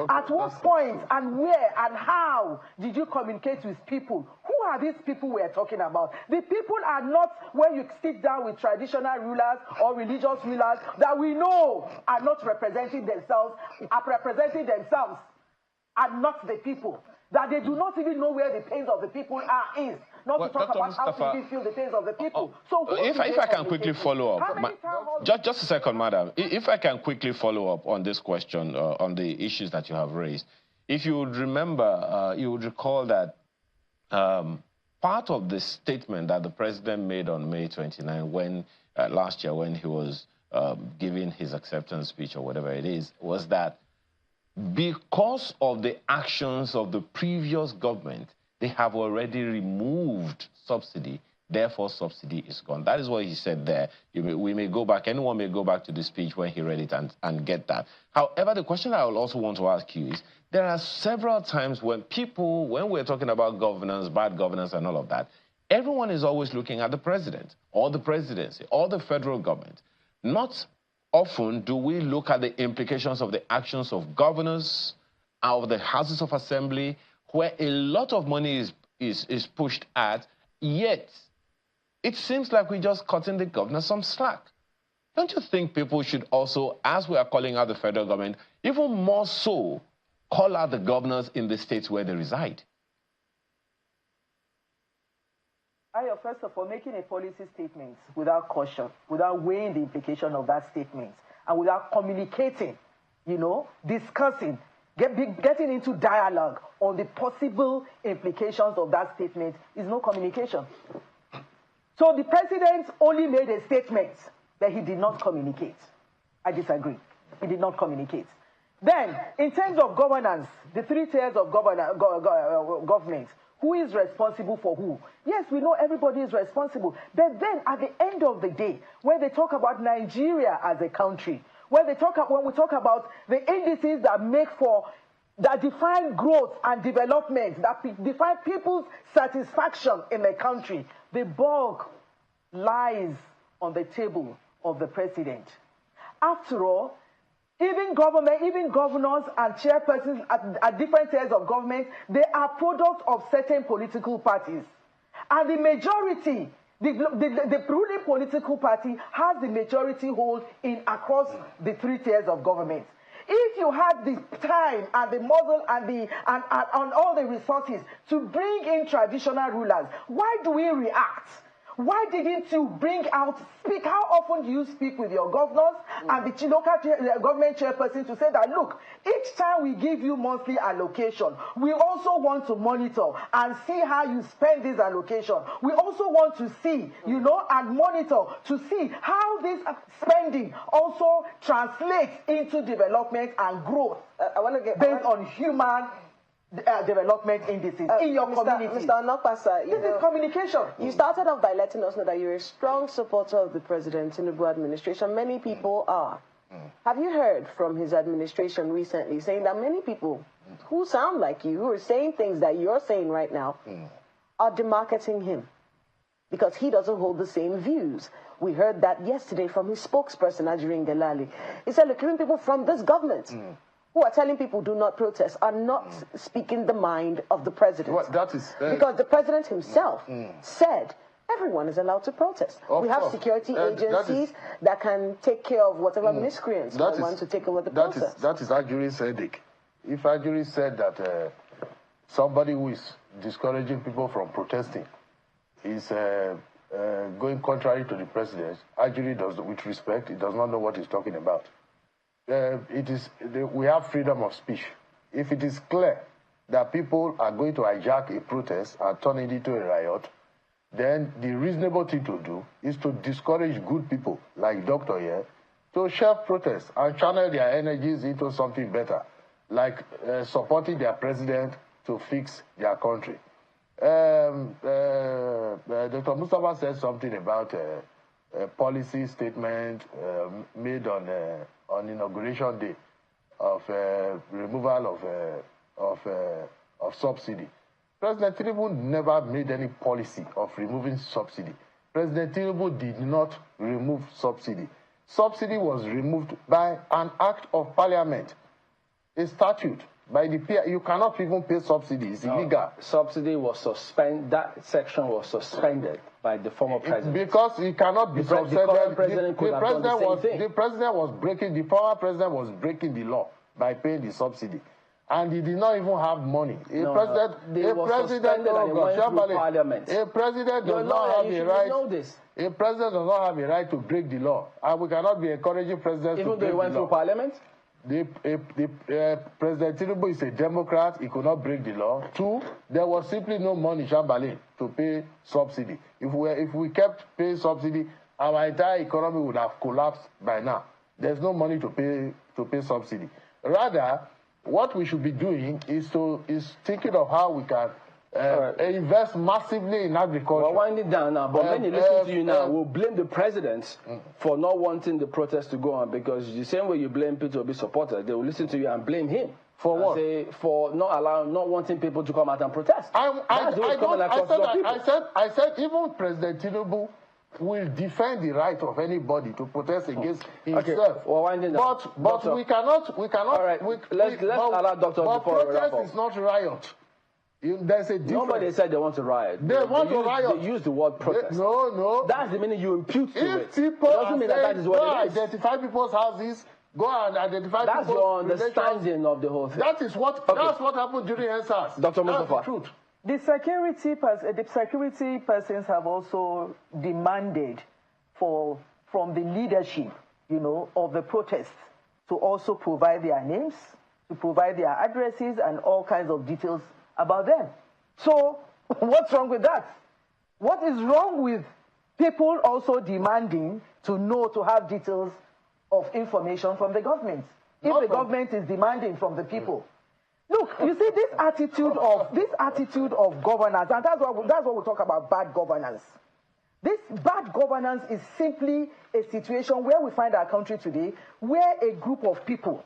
At what point and where and how did you communicate with people? Who are these people we are talking about? The people are not, when you sit down with traditional rulers or religious rulers that we know are not representing themselves, are representing themselves and not the people. That they do not even know where the pains of the people is. Not to talk about how people feel the pains of the people. So if I can quickly follow up, just a second, madam. If I can quickly follow up on this question, on the issues that you have raised. If you would remember, you would recall that part of the statement that the president made on May 29, when last year, when he was giving his acceptance speech or whatever it is, was that because of the actions of the previous government, they have already removed subsidy, therefore subsidy is gone. That is what he said there. We may go back, anyone may go back to the speech when he read it and get that. However, the question I will also want to ask you is, there are several times when we're talking about governance, bad governance and all of that, everyone is always looking at the president or the presidency or the federal government. Not often do we look at the implications of the actions of governors, of the houses of assembly, where a lot of money is pushed at, yet it seems like we're just cutting the governor some slack. Don't you think people should also, as we are calling out the federal government, even more so, call out the governors in the states where they reside? First of all, making a policy statement without caution, without weighing the implication of that statement, and without communicating, discussing, getting into dialogue on the possible implications of that statement is no communication. So the president only made a statement that he did not communicate. I disagree. He did not communicate. Then, in terms of governance, the 3 tiers of government, who is responsible for who? Yes, we know everybody is responsible. But then, at the end of the day, when they talk about Nigeria as a country, when we talk about the indices that define growth and development, that define people's satisfaction in the country, the bulk lies on the table of the president. After all, even governors and chairpersons at different tiers of government, they are products of certain political parties. And the majority, the ruling political party has the majority hold across the 3 tiers of government. If you had the time and the muscle and all the resources to bring in traditional rulers, why do we react? Why didn't you speak? How often do you speak with your governors and the local government chairperson to say that, look, each time we give you monthly allocation, we also want to monitor and see how you spend this allocation. We also want to see, and monitor to see how this spending also translates into development and growth based on human development indices in your community. Mr. Onokpasa, this is communication. You started off by letting us know that you're a strong supporter of the President Tinubu administration. Many people are. Have you heard from his administration recently saying that many people who sound like you, who are saying things that you're saying right now, are demarketing him because he doesn't hold the same views? We heard that yesterday from his spokesperson, Ajirin Gelali. He said, look, even people from this government who are telling people do not protest are not speaking the mind of the president. Because the president himself said everyone is allowed to protest. We have security agencies that can take care of whatever miscreants want to take over the process. That is Ajuri's headache. If Ajuri said that somebody who is discouraging people from protesting is going contrary to the president, Ajuri does, with respect, he does not know what he's talking about. We have freedom of speech. If it is clear that people are going to hijack a protest and turn it into a riot, then the reasonable thing to do is to discourage good people like Dr. here to shelve protests and channel their energies into something better, like supporting their president to fix their country. Dr. Mustafa said something about a policy statement made on Inauguration Day of removal of subsidy. President Tinubu never made any policy of removing subsidy. President Tinubu did not remove subsidy. Subsidy was removed by an act of parliament, a statute. By the peer, you cannot even pay subsidy. It's illegal. Subsidy was suspended. That section was suspended by the former president. Because he cannot be suspended. The former president was breaking the law by paying the subsidy. And he did not even have money. A president does not have a right. A president does not have a right to break the law. And we cannot be encouraging presidents to break the law. Even though he went through parliament? President Tinubu is a Democrat. He could not break the law. 2, there was simply no money, Shambalin, to pay subsidy. If we kept paying subsidy, our entire economy would have collapsed by now. There's no money to pay subsidy. Rather, what we should be doing is thinking of how we can invest massively in agriculture. We're winding down now, but many listening to you now will blame the president for not wanting the protest to go on, because the same way you blame Peter Obi's supporters, they will listen to you and blame him. For what? Say, for not wanting people to come out and protest. I said even President Tinubu will defend the right of anybody to protest against himself. Okay, we're winding down. But we cannot. All right, let's allow Dr. But protest is not riot. There's a difference. Nobody said they want to riot. They want to riot. They use the word protest. No. That's the meaning you impute to it. If people it doesn't mean that is what it is. Identify people's houses, go and identify That's people's your understanding of the whole thing. That's what happened during NSAS. Dr. That's the Mustafa. truth. The security persons have also demanded from the leadership, of the protests to also provide their names, to provide their addresses and all kinds of details about them. So what's wrong with that? What is wrong with people also demanding to have details of information from the government? If the government is demanding from the people. Look, you see this attitude of governance, and that's what we talk about, bad governance. This bad governance is simply a situation where we find our country today, where a group of people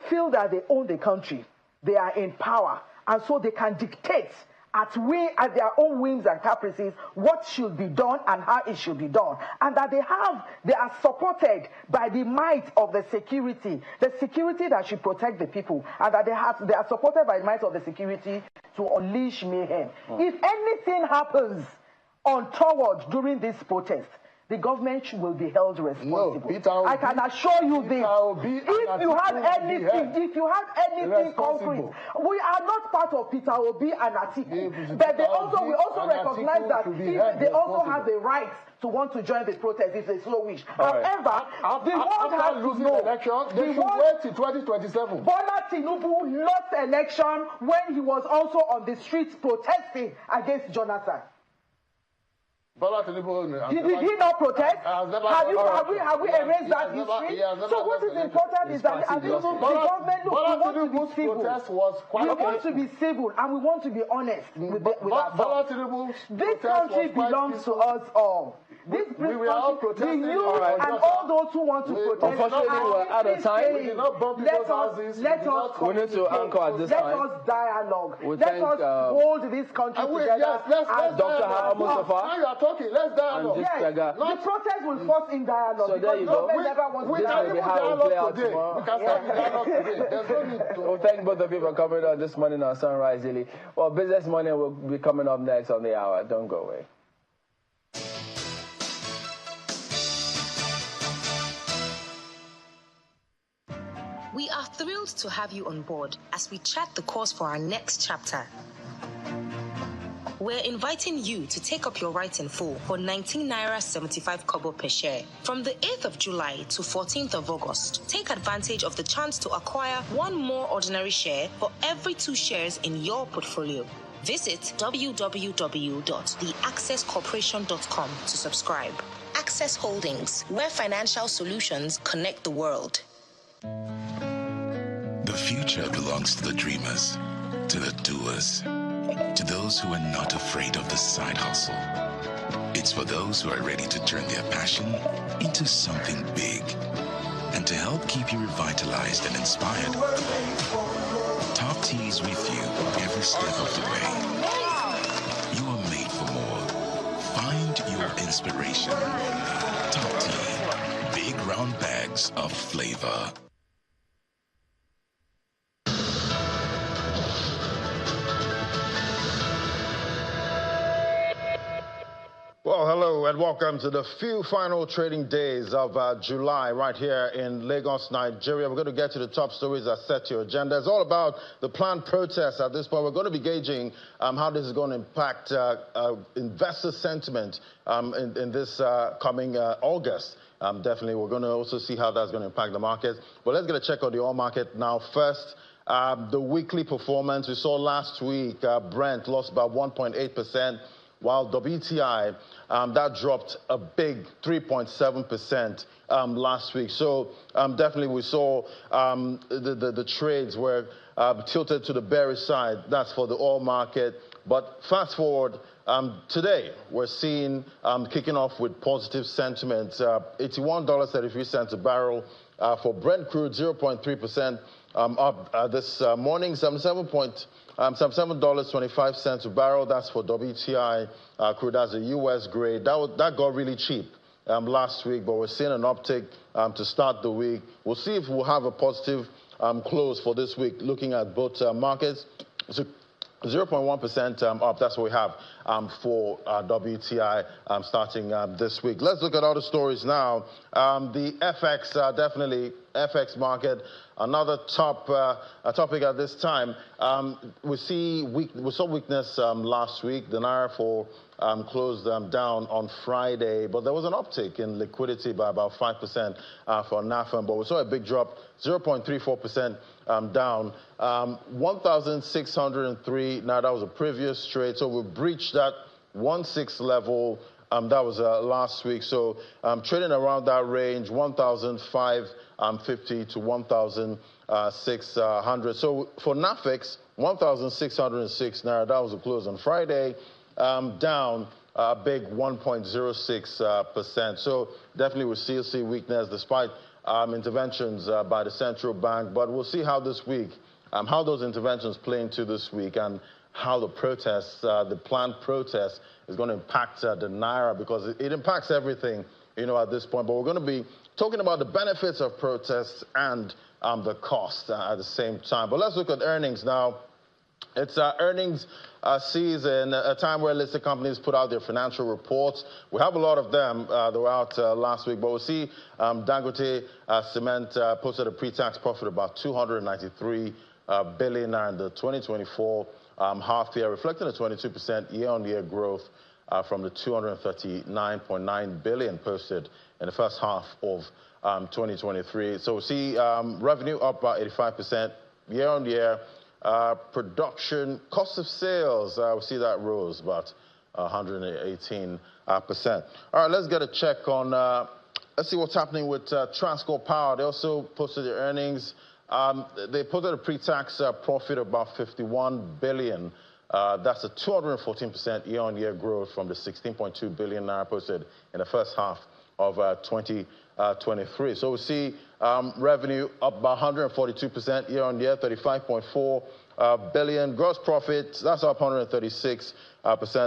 feel that they own the country, they are in power, and so they can dictate at their own whims and caprices what should be done and how it should be done, and that they are supported by the might of the security that should protect the people, and that they are supported by the might of the security to unleash mayhem. If anything happens untoward during this protest, the government will be held responsible. I can assure you this. If you have anything concrete, we are not part of Peter Obi and Atiku, but we also recognize that they also have the right to want to join the protest if they so wish. However, the world has to know they should wait till 2027. Bola Tinubu lost election when he was also on the streets protesting against Jonathan. Did he not protest? Have we erased that history? So what is important is that the government, we want to be civil and we want to be honest with ourselves. This country belongs to us all. This country, the youth and all those who want to protest. Unfortunately, we're out of time. We need to anchor at this time. Let us dialogue. Let us hold this country together. Dr. Mustafa. Now you are talking. Let's dialogue. Yes, the protest will force in dialogue. So there you go. We can even dialogue today. We can start dialogue today. There's no need to. Well, thank both of you for coming on this morning on Sunrise Daily. Well, Business Morning will be coming up next on the hour. Don't go away. We are thrilled to have you on board as we chart the course for our next chapter. We're inviting you to take up your right in full for 19 Naira 75 kobo per share. From the 8th of July to 14th of August, take advantage of the chance to acquire one more ordinary share for every 2 shares in your portfolio. Visit www.theaccesscorporation.com to subscribe. Access Holdings, where financial solutions connect the world. The future belongs to the dreamers, to the doers, to those who are not afraid of the side hustle. It's for those who are ready to turn their passion into something big. And to help keep you revitalized and inspired, Top T is with you every step of the way. You are made for more. Find your inspiration. Top T, big round bags of flavor. Well, hello and welcome to the few final trading days of July right here in Lagos, Nigeria. We're going to get to the top stories that set your agenda. It's all about the planned protests at this point. We're going to be gauging how this is going to impact investor sentiment in this coming August. Definitely, we're going to also see how that's going to impact the markets. But let's get a check on the oil market now. First, the weekly performance. We saw last week Brent lost about 1.8%. While WTI, that dropped a big 3.7% last week. So definitely we saw the trades were tilted to the bearish side. That's for the oil market. But fast forward, today we're seeing kicking off with positive sentiment. $81.33 a barrel for Brent crude, 0.3% up this morning, $77.25 a barrel. That's for WTI crude. That's a U.S. grade. That got really cheap last week, but we're seeing an uptick to start the week. We'll see if we'll have a positive close for this week, looking at both markets. So 0.1% up. That's what we have for WTI starting this week. Let's look at other stories now. The FX, definitely FX market, another top topic at this time. We saw weakness last week. The Naira closed down on Friday, but there was an uptick in liquidity by about 5% for NAFEM, but we saw a big drop, 0.34% down. 1,603, now that was a previous trade, so we breached that 1.6 level. That was last week, so trading around that range, 1,550 to 1,600. So for NAFEX, 1,606 Naira, that was a close on Friday, down a big 1.06%. So definitely we still see weakness despite interventions by the central bank, but we'll see how this week, how those interventions play into this week and how the protests, the planned protest is going to impact the Naira, because it impacts everything, at this point. But we're going to be talking about the benefits of protests and the cost at the same time. But let's look at earnings now. It's earnings season, a time where listed companies put out their financial reports. We have a lot of them. They were out last week, but we'll see Dangote Cement posted a pre-tax profit of about 293 billion in the 2024 half year, reflecting a 22% year-on-year growth from the 239.9 billion posted in the first half of 2023. So we see revenue up by 85% year-on-year. Production, cost of sales, we see that rose about 118%. All right, let's get a check on, let's see what's happening with Transcorp Power. They also posted their earnings. They posted a pre-tax profit of about 51 billion. That's a 214% year-on-year growth from the 16.2 billion Naira posted in the first half of 2023. So we see revenue up by 142% year-on-year, 35.4 billion. Gross profit, that's up 136%.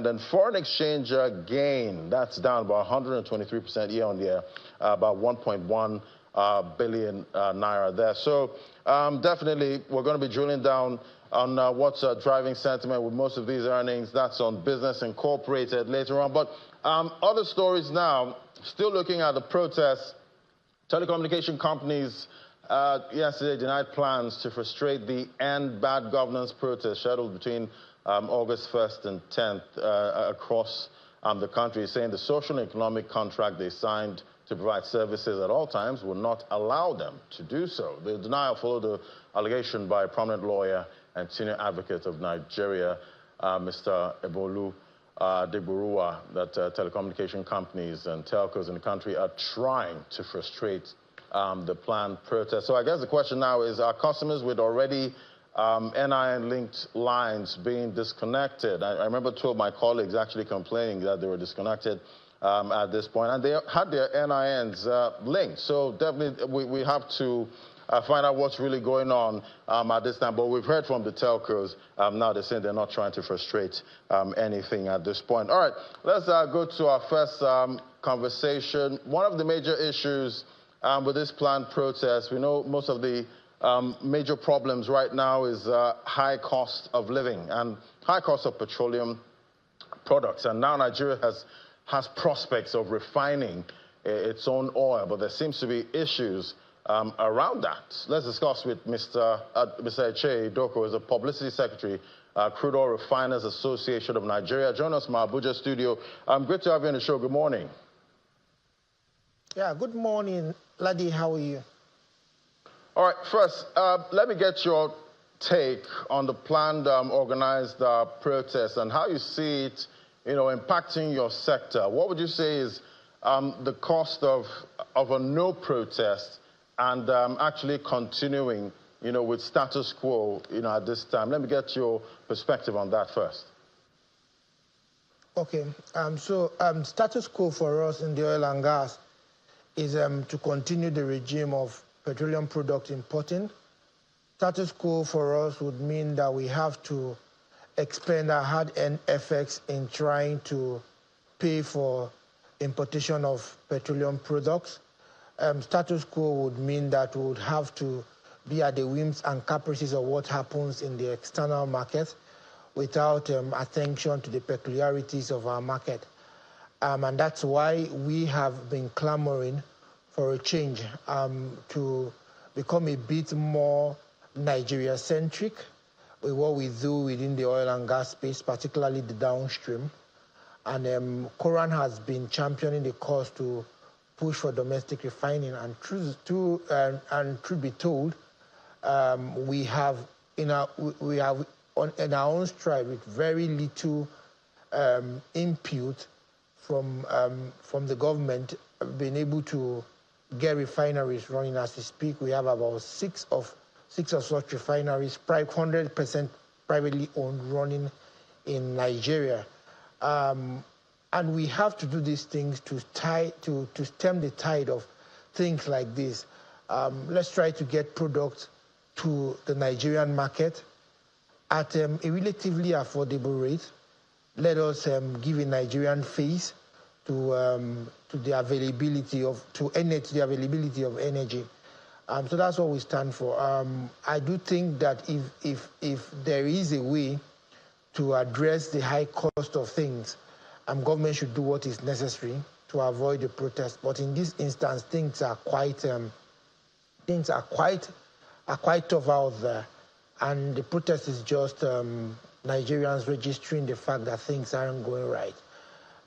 And foreign exchange gain, that's down by 123% year-on-year, about 1.1 billion Naira there. So definitely we're going to be drilling down on what's driving sentiment with most of these earnings. That's on Business Incorporated later on. But other stories now, still looking at the protests. Telecommunication companies yesterday denied plans to frustrate the End Bad Governance protest scheduled between August 1st and 10th across the country, saying the social and economic contract they signed to provide services at all times will not allow them to do so. The denial followed the allegation by a prominent lawyer and senior advocate of Nigeria, Mr. Ebolu Deborua, that telecommunication companies and telcos in the country are trying to frustrate the planned protest. So I guess the question now is, are customers with already NIN-linked lines being disconnected? I remember two of my colleagues actually complaining that they were disconnected at this point, and they had their NINs linked. So definitely we have to find out what's really going on at this time. But we've heard from the telcos. Now they're saying they're not trying to frustrate anything at this point. All right, let's go to our first conversation. One of the major issues with this planned protest, we know most of the major problems right now is high cost of living and high cost of petroleum products. And now Nigeria has prospects of refining its own oil, but there seems to be issues around that. Let's discuss with Mr. Eche Idoko, who is the Publicity Secretary, Crude Oil Refiners Association of Nigeria. Join us from our Abuja studio. Great to have you on the show. Good morning. Yeah, good morning, Ladi. How are you? All right, first, let me get your take on the planned organized protest and how you see it, impacting your sector. What would you say is the cost of a no protest and actually continuing, with status quo, at this time? Let me get your perspective on that first. Okay, so status quo for us in the oil and gas is to continue the regime of petroleum product importing. Status quo for us would mean that we have to expend our hard-earned efforts in trying to pay for importation of petroleum products. Status quo would mean that we would have to be at the whims and caprices of what happens in the external market. without attention to the peculiarities of our market. And that's why we have been clamoring for a change to become a bit more Nigeria-centric with what we do within the oil and gas space, particularly the downstream. And Koran has been championing the cause to push for domestic refining. And truth be told, we have in our own stride with very little input from the government been able to get refineries running. As we speak, we have about six of such refineries, 100% privately owned, running in Nigeria. And we have to do these things to stem the tide of things like this. Let's try to get products to the Nigerian market at a relatively affordable rate. Let us give a Nigerian face to the availability of energy. So that's what we stand for. I do think that if there is a way to address the high cost of things, government should do what is necessary to avoid the protest. But in this instance, things are quite tough out there, and the protest is just Nigerians registering the fact that things aren't going right.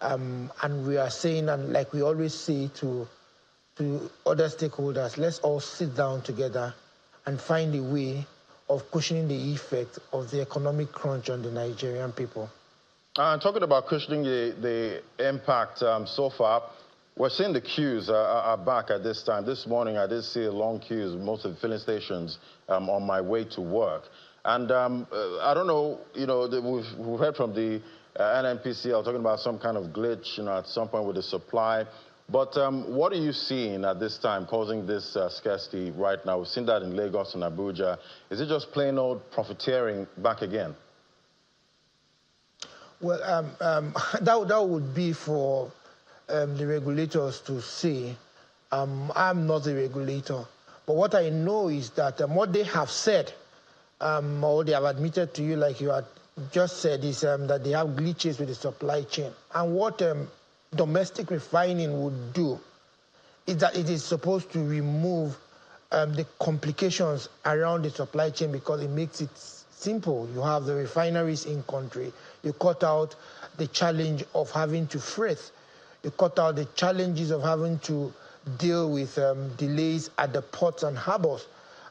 And we are saying, and like we always say to other stakeholders, let's all sit down together and find a way of cushioning the effect of the economic crunch on the Nigerian people. Talking about cushioning the impact so far, we're seeing the queues are back at this time. This morning, I did see long queues, most of the filling stations on my way to work. And I don't know, we've heard from the NNPCL talking about some kind of glitch, at some point with the supply. But what are you seeing at this time causing this scarcity right now? We've seen that in Lagos and Abuja. Is it just plain old profiteering back again? Well, that would be for the regulators to say. I'm not a regulator. But what I know is that what they have said, or they have admitted to you, like you had just said, is that they have glitches with the supply chain. And what domestic refining would do is that it is supposed to remove the complications around the supply chain, because it makes it simple. You have the refineries in country. You cut out the challenge of having to freight. You cut out the challenges of having to deal with delays at the ports and harbors.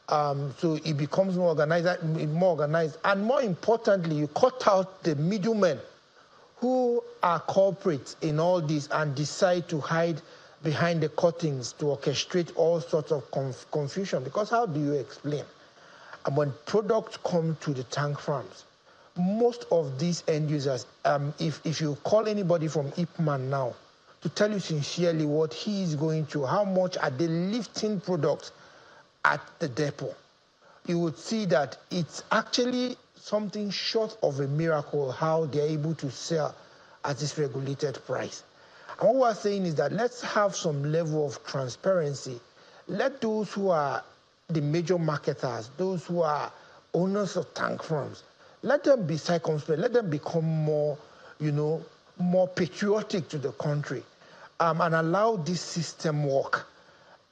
So it becomes more organized, and more importantly, you cut out the middlemen who are culprits in all this and decide to hide behind the curtains to orchestrate all sorts of confusion. Because how do you explain? And when products come to the tank farms, most of these end users, if you call anybody from Ipman now to tell you sincerely what he is going through, how much are they lifting products at the depot, you would see that it's actually something short of a miracle how they're able to sell at this regulated price. And what we're saying is that let's have some level of transparency. Let those who are the major marketers, those who are owners of tank farms, let them be circumspect, let them become more, more patriotic to the country, and allow this system work.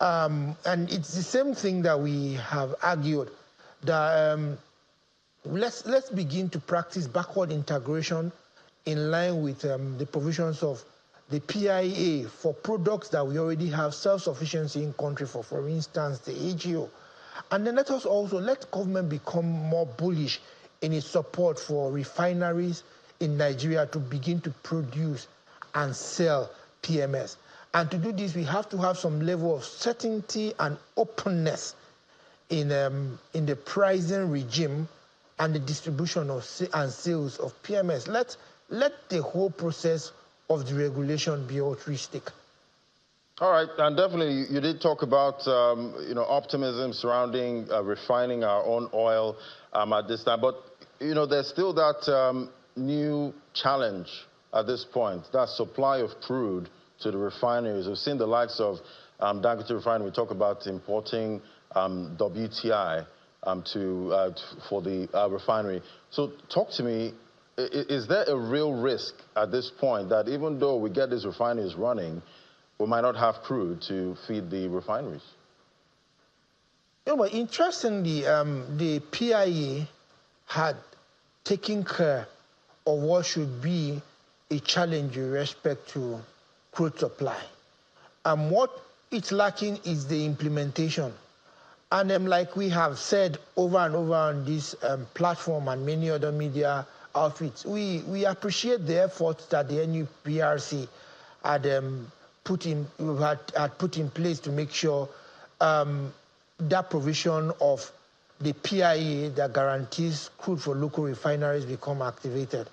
And it's the same thing that we have argued, that let's begin to practice backward integration in line with the provisions of the PIA for products that we already have self-sufficiency in country for instance, the AGO. And then let government become more bullish in its support for refineries in Nigeria to begin to produce and sell PMS. And to do this, we have to have some level of certainty and openness in the pricing regime and the distribution of and sales of PMS. Let the whole process of the regulation be altruistic. All right, and definitely you did talk about optimism surrounding refining our own oil at this time, but there's still that new challenge at this point, that supply of crude to the refineries. We've seen the likes of Dangote Refinery talk about importing WTI for the refinery. So talk to me, is there a real risk at this point that even though we get these refineries running, we might not have crude to feed the refineries? Yeah, but interestingly, the PIA had taken care of what should be a challenge with respect to crude supply. What it's lacking is the implementation. And like we have said over and over on this platform and many other media outfits, we appreciate the efforts that the NUPRC had put in place to make sure that provision of the PIA that guarantees crude for local refineries become activated.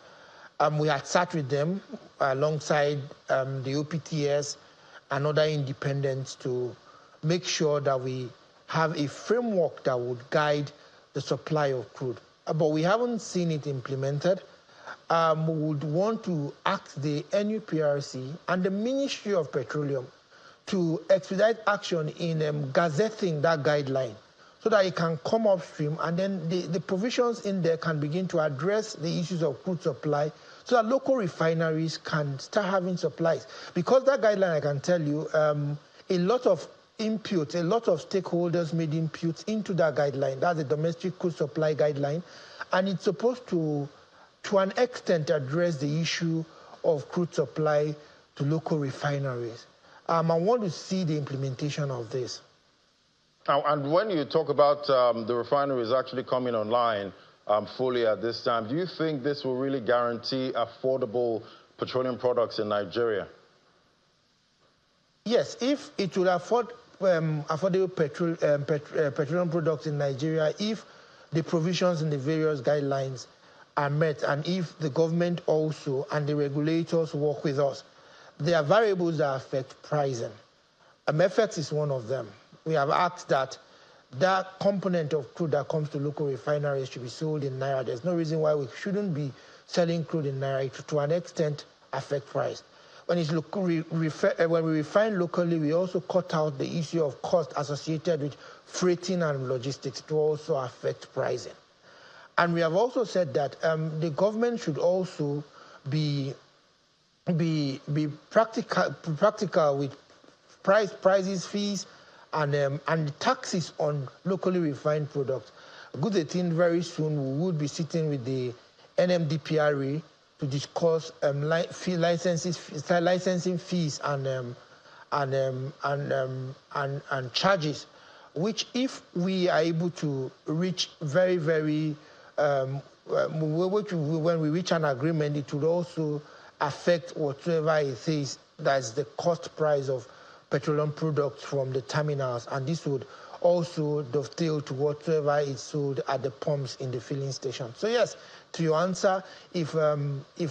We had sat with them alongside the OPTS and other independents to make sure that we have a framework that would guide the supply of crude. But we haven't seen it implemented. We would want to ask the NUPRC and the Ministry of Petroleum to expedite action in gazetting that guideline so that it can come upstream, and then the provisions in there can begin to address the issues of crude supply so that local refineries can start having supplies. Because that guideline, I can tell you, a lot of inputs, a lot of stakeholders made inputs into that guideline. That's the domestic crude supply guideline. And it's supposed to an extent, address the issue of crude supply to local refineries. I want to see the implementation of this. And when you talk about the refineries actually coming online fully at this time, do you think this will really guarantee affordable petroleum products in Nigeria? Yes, if it will afford affordable petroleum products in Nigeria, if the provisions in the various guidelines are met, and if the government also and the regulators work with us, there are variables that affect pricing. FX is one of them. We have asked that that component of crude that comes to local refineries should be sold in Naira. There's no reason why we shouldn't be selling crude in Naira. It to an extent affect price. When we refine locally, we also cut out the issue of cost associated with freighting and logistics to also affect pricing. And we have also said that the government should also be practical with prices, fees, and taxes on locally refined products. Good thing very soon we would be sitting with the NMDPRA to discuss licensing fees and charges, which if we are able to reach when we reach an agreement, it would also affect whatever it is that's the cost price of petroleum products from the terminals, and this would also dovetail to whatever is sold at the pumps in the filling station. So yes, to your answer, if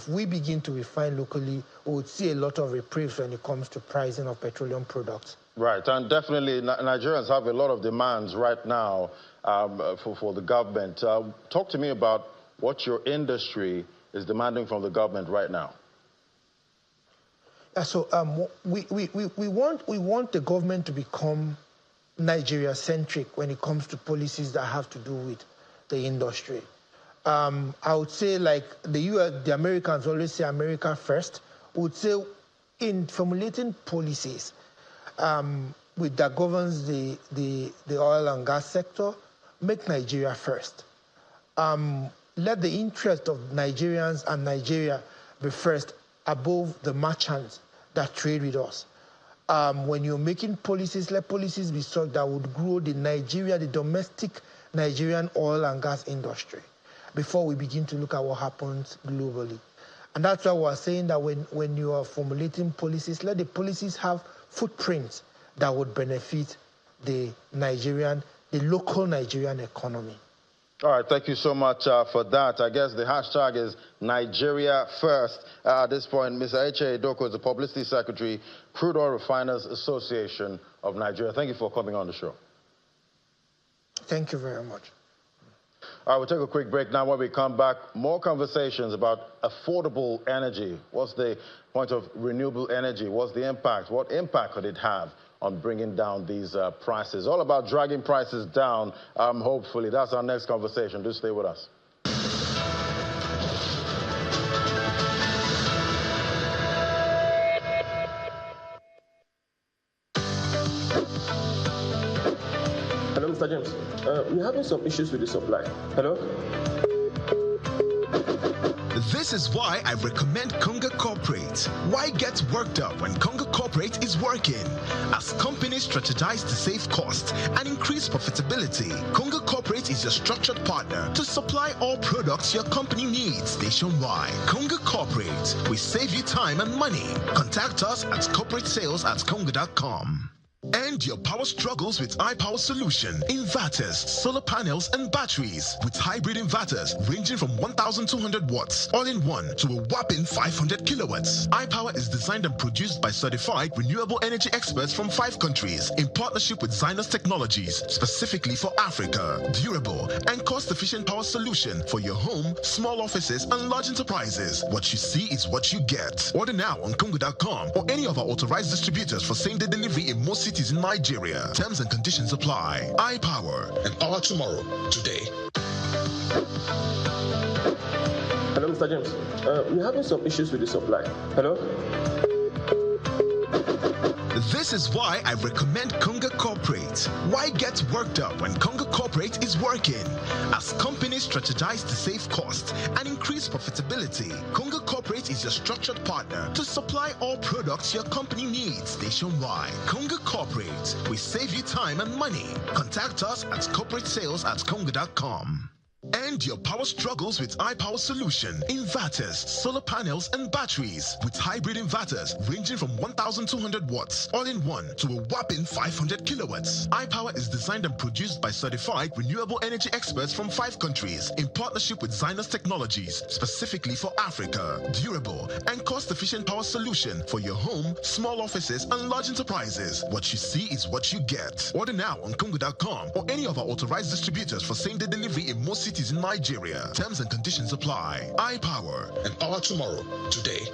we begin to refine locally, we would see a lot of reprieves when it comes to pricing of petroleum products. Right, and definitely Nigerians have a lot of demands right now for the government. Talk to me about what your industry is demanding from the government right now. So we want the government to become Nigeria-centric when it comes to policies that have to do with the industry. I would say, like the Americans always say, America first. We would say, in formulating policies that governs the oil and gas sector, make Nigeria first. Let the interest of Nigerians and Nigeria be first, above the merchants that trade with us. When you're making policies, let policies be such that would grow the domestic Nigerian oil and gas industry before we begin to look at what happens globally. And that's why we're saying that when you are formulating policies, let the policies have footprints that would benefit the local Nigerian economy. All right, thank you so much for that. I guess the hashtag is Nigeria First. At this point, Mr. Eche Edoko is the Publicity Secretary, Crude Oil Refiners Association of Nigeria. Thank you for coming on the show. Thank you very much. All right, we'll take a quick break now. When we come back, more conversations about affordable energy. What's the point of renewable energy? What's the impact? What impact could it have on bringing down these prices? All about dragging prices down, hopefully. That's our next conversation. Do stay with us. James, we're having some issues with the supply. Hello? This is why I recommend Conga Corporate. Why get worked up when Conga Corporate is working? As companies strategize to save costs and increase profitability, Conga Corporate is your structured partner to supply all products your company needs nationwide. Conga Corporate, we save you time and money. Contact us at corporatesales@conga.com. End your power struggles with iPower Solution. Inverters, solar panels, and batteries. With hybrid inverters ranging from 1,200 watts all-in-one to a whopping 500 kilowatts. iPower is designed and produced by certified renewable energy experts from 5 countries in partnership with Zynos Technologies, specifically for Africa. Durable and cost-efficient power solution for your home, small offices, and large enterprises. What you see is what you get. Order now on Congo.com or any of our authorized distributors for same-day delivery in most cities in Nigeria. Terms and conditions apply. iPower. Empower tomorrow. Today. Hello, Mr. James. We're having some issues with the supply. Hello? This is why I recommend Conga Corporate. Why get worked up when Conga Corporate is working? As companies strategize to save costs and increase profitability, Conga Corporate is your structured partner to supply all products your company needs nationwide. Conga Corporate, we save you time and money. Contact us at corporatesales@conga.com. End your power struggles with iPower Solution. Inverters, solar panels, and batteries. With hybrid inverters ranging from 1,200 watts all-in-one to a whopping 500 kilowatts. iPower is designed and produced by certified renewable energy experts from 5 countries in partnership with Zynos Technologies, specifically for Africa. Durable and cost-efficient power solution for your home, small offices, and large enterprises. What you see is what you get. Order now on Congo.com or any of our authorized distributors for same-day delivery in most cities in Nigeria. Terms and conditions apply. iPower. Empower tomorrow. Today.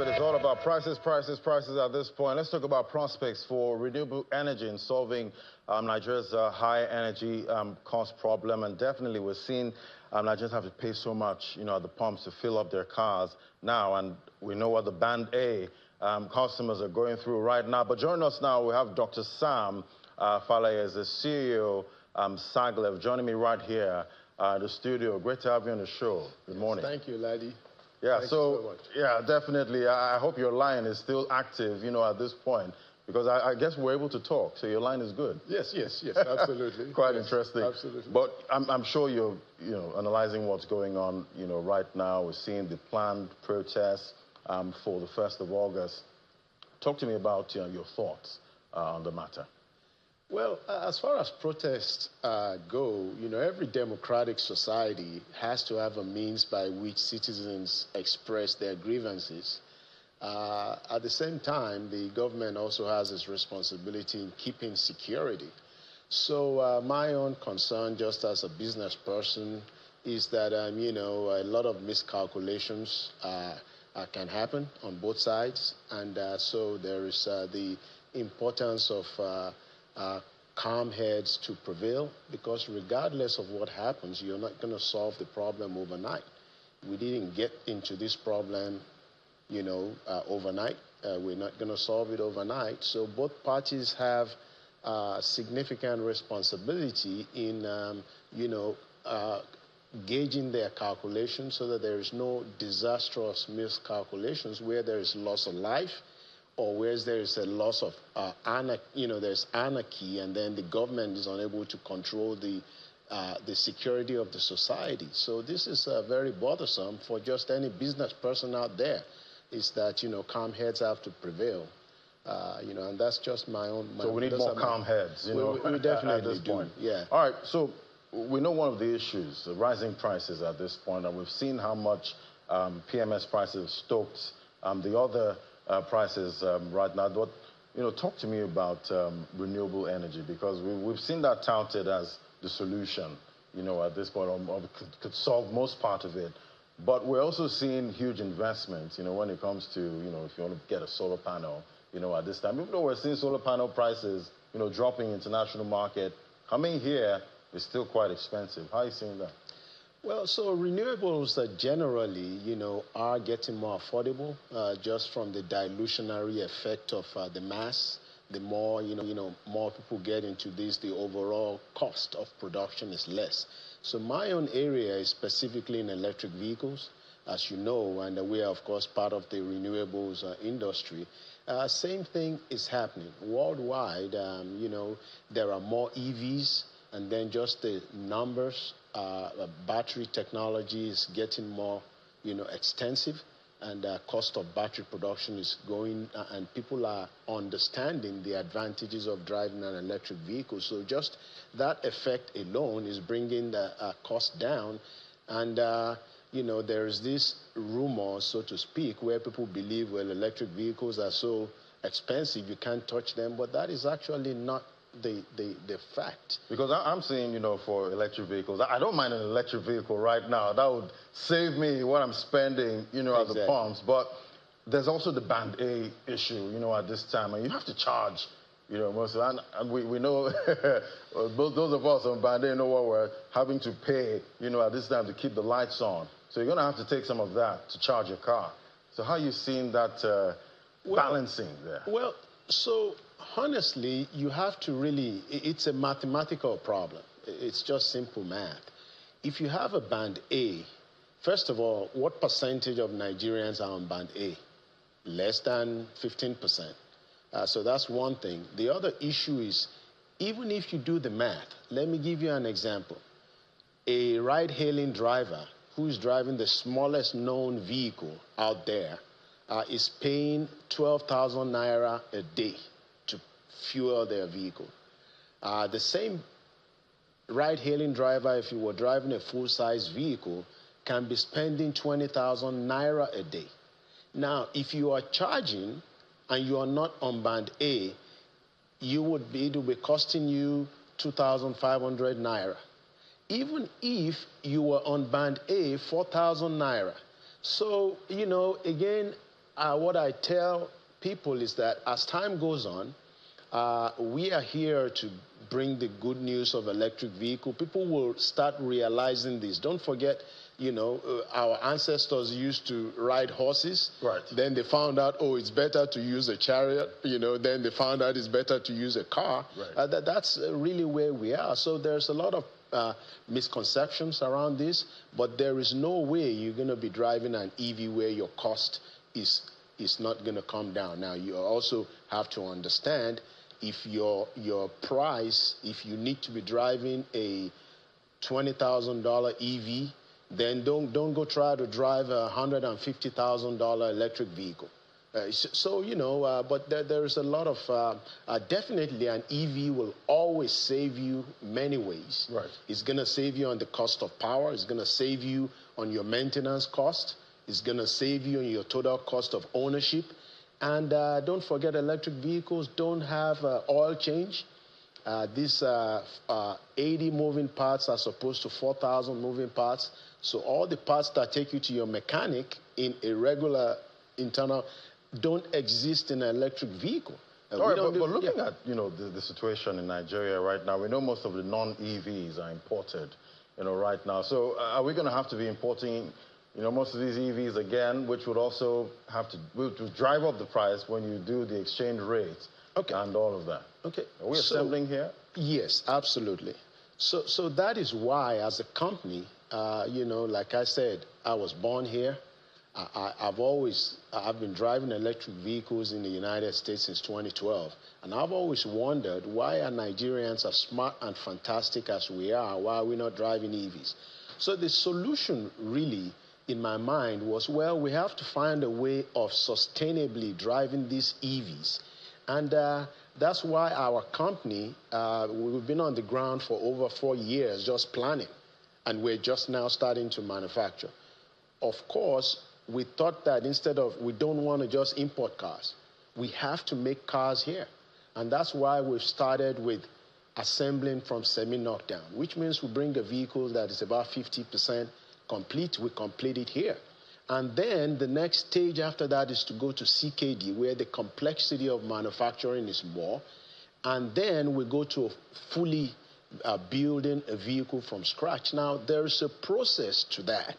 It's all about prices at this point. Let's talk about prospects for renewable energy in solving Nigeria's high energy cost problem. And definitely we're seeing Nigerians have to pay so much, at the pumps to fill up their cars now. And we know what the Band A customers are going through right now. But joining us now, we have Dr. Sam Falaye, as the CEO, Saglev, joining me right here in the studio. Great to have you on the show. Good morning. Thank you, Laddie. Yeah, Thank you so much. Yeah, definitely. I hope your line is still active, at this point, because I guess we're able to talk, so your line is good. Yes, absolutely. Quite interesting. Absolutely. But I'm sure you're, analyzing what's going on, right now. We're seeing the planned protests for the 1st of August. Talk to me about, your thoughts on the matter. Well, as far as protests go, every democratic society has to have a means by which citizens express their grievances. At the same time, the government also has its responsibility in keeping security. So my own concern, just as a business person, is that, a lot of miscalculations can happen on both sides. And so there is the importance of calm heads to prevail, because regardless of what happens, you're not going to solve the problem overnight. We didn't get into this problem, overnight. We're not going to solve it overnight. So both parties have significant responsibility in, gauging their calculations so that there is no disastrous miscalculations where there is loss of life or where there is a loss of there's anarchy, and then the government is unable to control the security of the society. So this is very bothersome for just any business person out there. Is that calm heads have to prevail, and that's just my own. So we need more calm heads. We definitely at this do. point. Yeah. All right. So we know one of the issues, the rising prices at this point, and we've seen how much PMS prices stoked the other prices right now. But talk to me about renewable energy, because we've seen that touted as the solution. At this point, or could solve most part of it. But we're also seeing huge investments, when it comes to, if you want to get a solar panel, at this time. Even though we're seeing solar panel prices, dropping international market, coming here is still quite expensive. How are you seeing that? Well, so renewables generally, are getting more affordable just from the dilutionary effect of the mass. The more, more people get into this, the overall cost of production is less. So my own area is specifically in electric vehicles, as you know, and we are, of course, part of the renewables industry. Same thing is happening worldwide. There are more EVs, and then just the numbers, battery technology is getting more, extensive, and cost of battery production is going, and people are understanding the advantages of driving an electric vehicle. So just that effect alone is bringing the cost down. And, there's this rumor, so to speak, where people believe, well, electric vehicles are so expensive, you can't touch them. But that is actually not the fact. Because I'm saying, for electric vehicles, I don't mind an electric vehicle right now. That would save me what I'm spending, at the pumps. But there's also the band A issue, at this time. And you have to charge, most of it. And we know, those of us on band A know what we're having to pay, at this time to keep the lights on. So you're going to have to take some of that to charge your car. So how are you seeing that balancing there? Well, so honestly, you have to really, it's a mathematical problem. It's just simple math. If you have a band A, first of all, what percentage of Nigerians are on band A? Less than 15%. So that's one thing. The other issue is, even if you do the math, let me give you an example. A ride-hailing driver who's driving the smallest known vehicle out there is paying 12,000 Naira a day to fuel their vehicle. The same ride-hailing driver, if you were driving a full-size vehicle, can be spending 20,000 Naira a day. Now, if you are charging and you are not on band A, it will be costing you 2,500 Naira. Even if you were on band A, 4,000 Naira. So, again, what I tell people is that as time goes on, we are here to bring the good news of electric vehicle. People will start realizing this. Don't forget, our ancestors used to ride horses. Right. Then they found out, it's better to use a chariot. Then they found out it's better to use a car. Right. That's really where we are. So there's a lot of misconceptions around this, but there is no way you're going to be driving an EV where your cost is not going to come down. Now, you also have to understand, if your price, if you need to be driving a $20,000 EV, then don't go try to drive a $150,000 electric vehicle. But there's a lot of, definitely an EV will always save you many ways. Right. It's going to save you on the cost of power. It's going to save you on your maintenance cost. It's going to save you on your total cost of ownership. And don't forget, electric vehicles don't have oil change. These 80 moving parts are supposed to 4,000 moving parts. So all the parts that take you to your mechanic in a regular internal don't exist in an electric vehicle. But looking at the situation in Nigeria right now, we know most of the non-EVs are imported, right now. So are we going to have to be importing, most of these EVs again, which would also have to drive up the price when you do the exchange rate and all of that? Okay. Are we assembling here? Yes, absolutely. So that is why, as a company, like I said, I was born here. I've been driving electric vehicles in the United States since 2012, and I've always wondered why are Nigerians as smart and fantastic as we are, why are we not driving EVs? So the solution really, in my mind, was, well, we have to find a way of sustainably driving these EVs. And that's why our company, we've been on the ground for over 4 years just planning, and we're just now starting to manufacture. Of course, we thought that we don't want to just import cars. We have to make cars here. And that's why we've started with assembling from semi-knockdown, which means we bring a vehicle that is about 50% complete, we complete it here. And then the next stage after that is to go to CKD, where the complexity of manufacturing is more. And then we go to fully building a vehicle from scratch. Now, there is a process to that.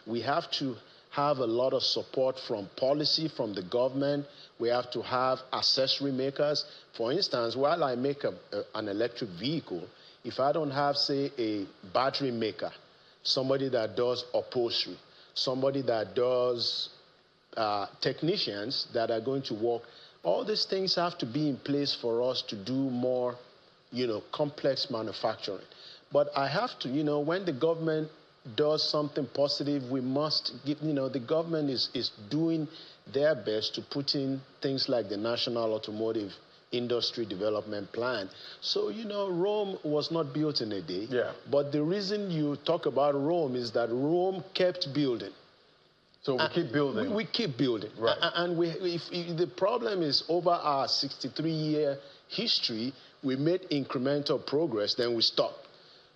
We have to have a lot of support from policy, from the government. We have to have accessory makers. For instance, while I make an electric vehicle, if I don't have, say, a battery maker, somebody that does upholstery, somebody that does technicians that are going to work, all these things have to be in place for us to do more, complex manufacturing. But I have to, when the government does something positive, we must give, the government is doing their best to put in things like the National Automotive Industry Development Plan. So, Rome was not built in a day. Yeah. But the reason you talk about Rome is that Rome kept building. So we keep building. We keep building. Right. And if the problem is over our 63-year history, we made incremental progress, then we stopped.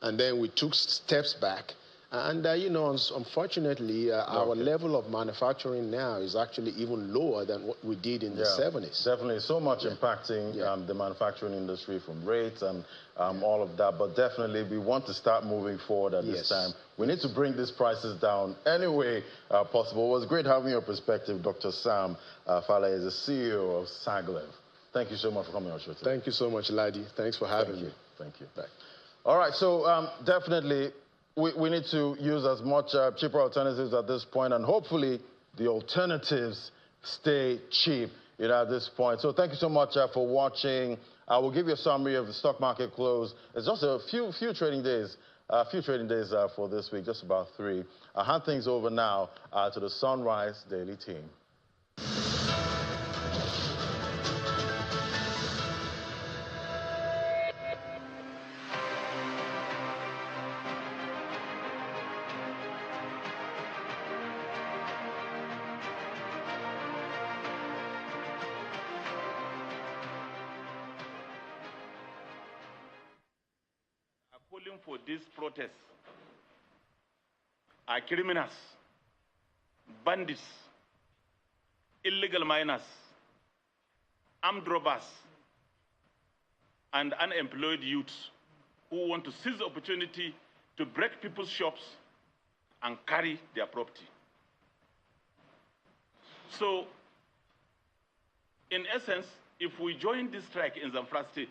And then we took steps back. And, unfortunately, our level of manufacturing now is actually even lower than what we did in the 70s. Definitely. So much impacting the manufacturing industry from rates and all of that. But definitely, we want to start moving forward at this time. We need to bring these prices down any way possible. It was great having your perspective, Dr. Sam Fala is the CEO of Saglev. Thank you so much for coming on our show today. Thank you so much, Ladi. Thanks for having me. Thank you. Bye. All right. So, definitely, we need to use as much cheaper alternatives at this point, and hopefully the alternatives stay cheap at this point. So thank you so much for watching. I will give you a summary of the stock market close. It's just a few trading days for this week, just about 3. I'll hand things over now to the Sunrise Daily team. Calling for this protest are criminals, bandits, illegal miners, armed robbers, and unemployed youths who want to seize the opportunity to break people's shops and carry their property. So, in essence, if we join this strike in Zamfara state,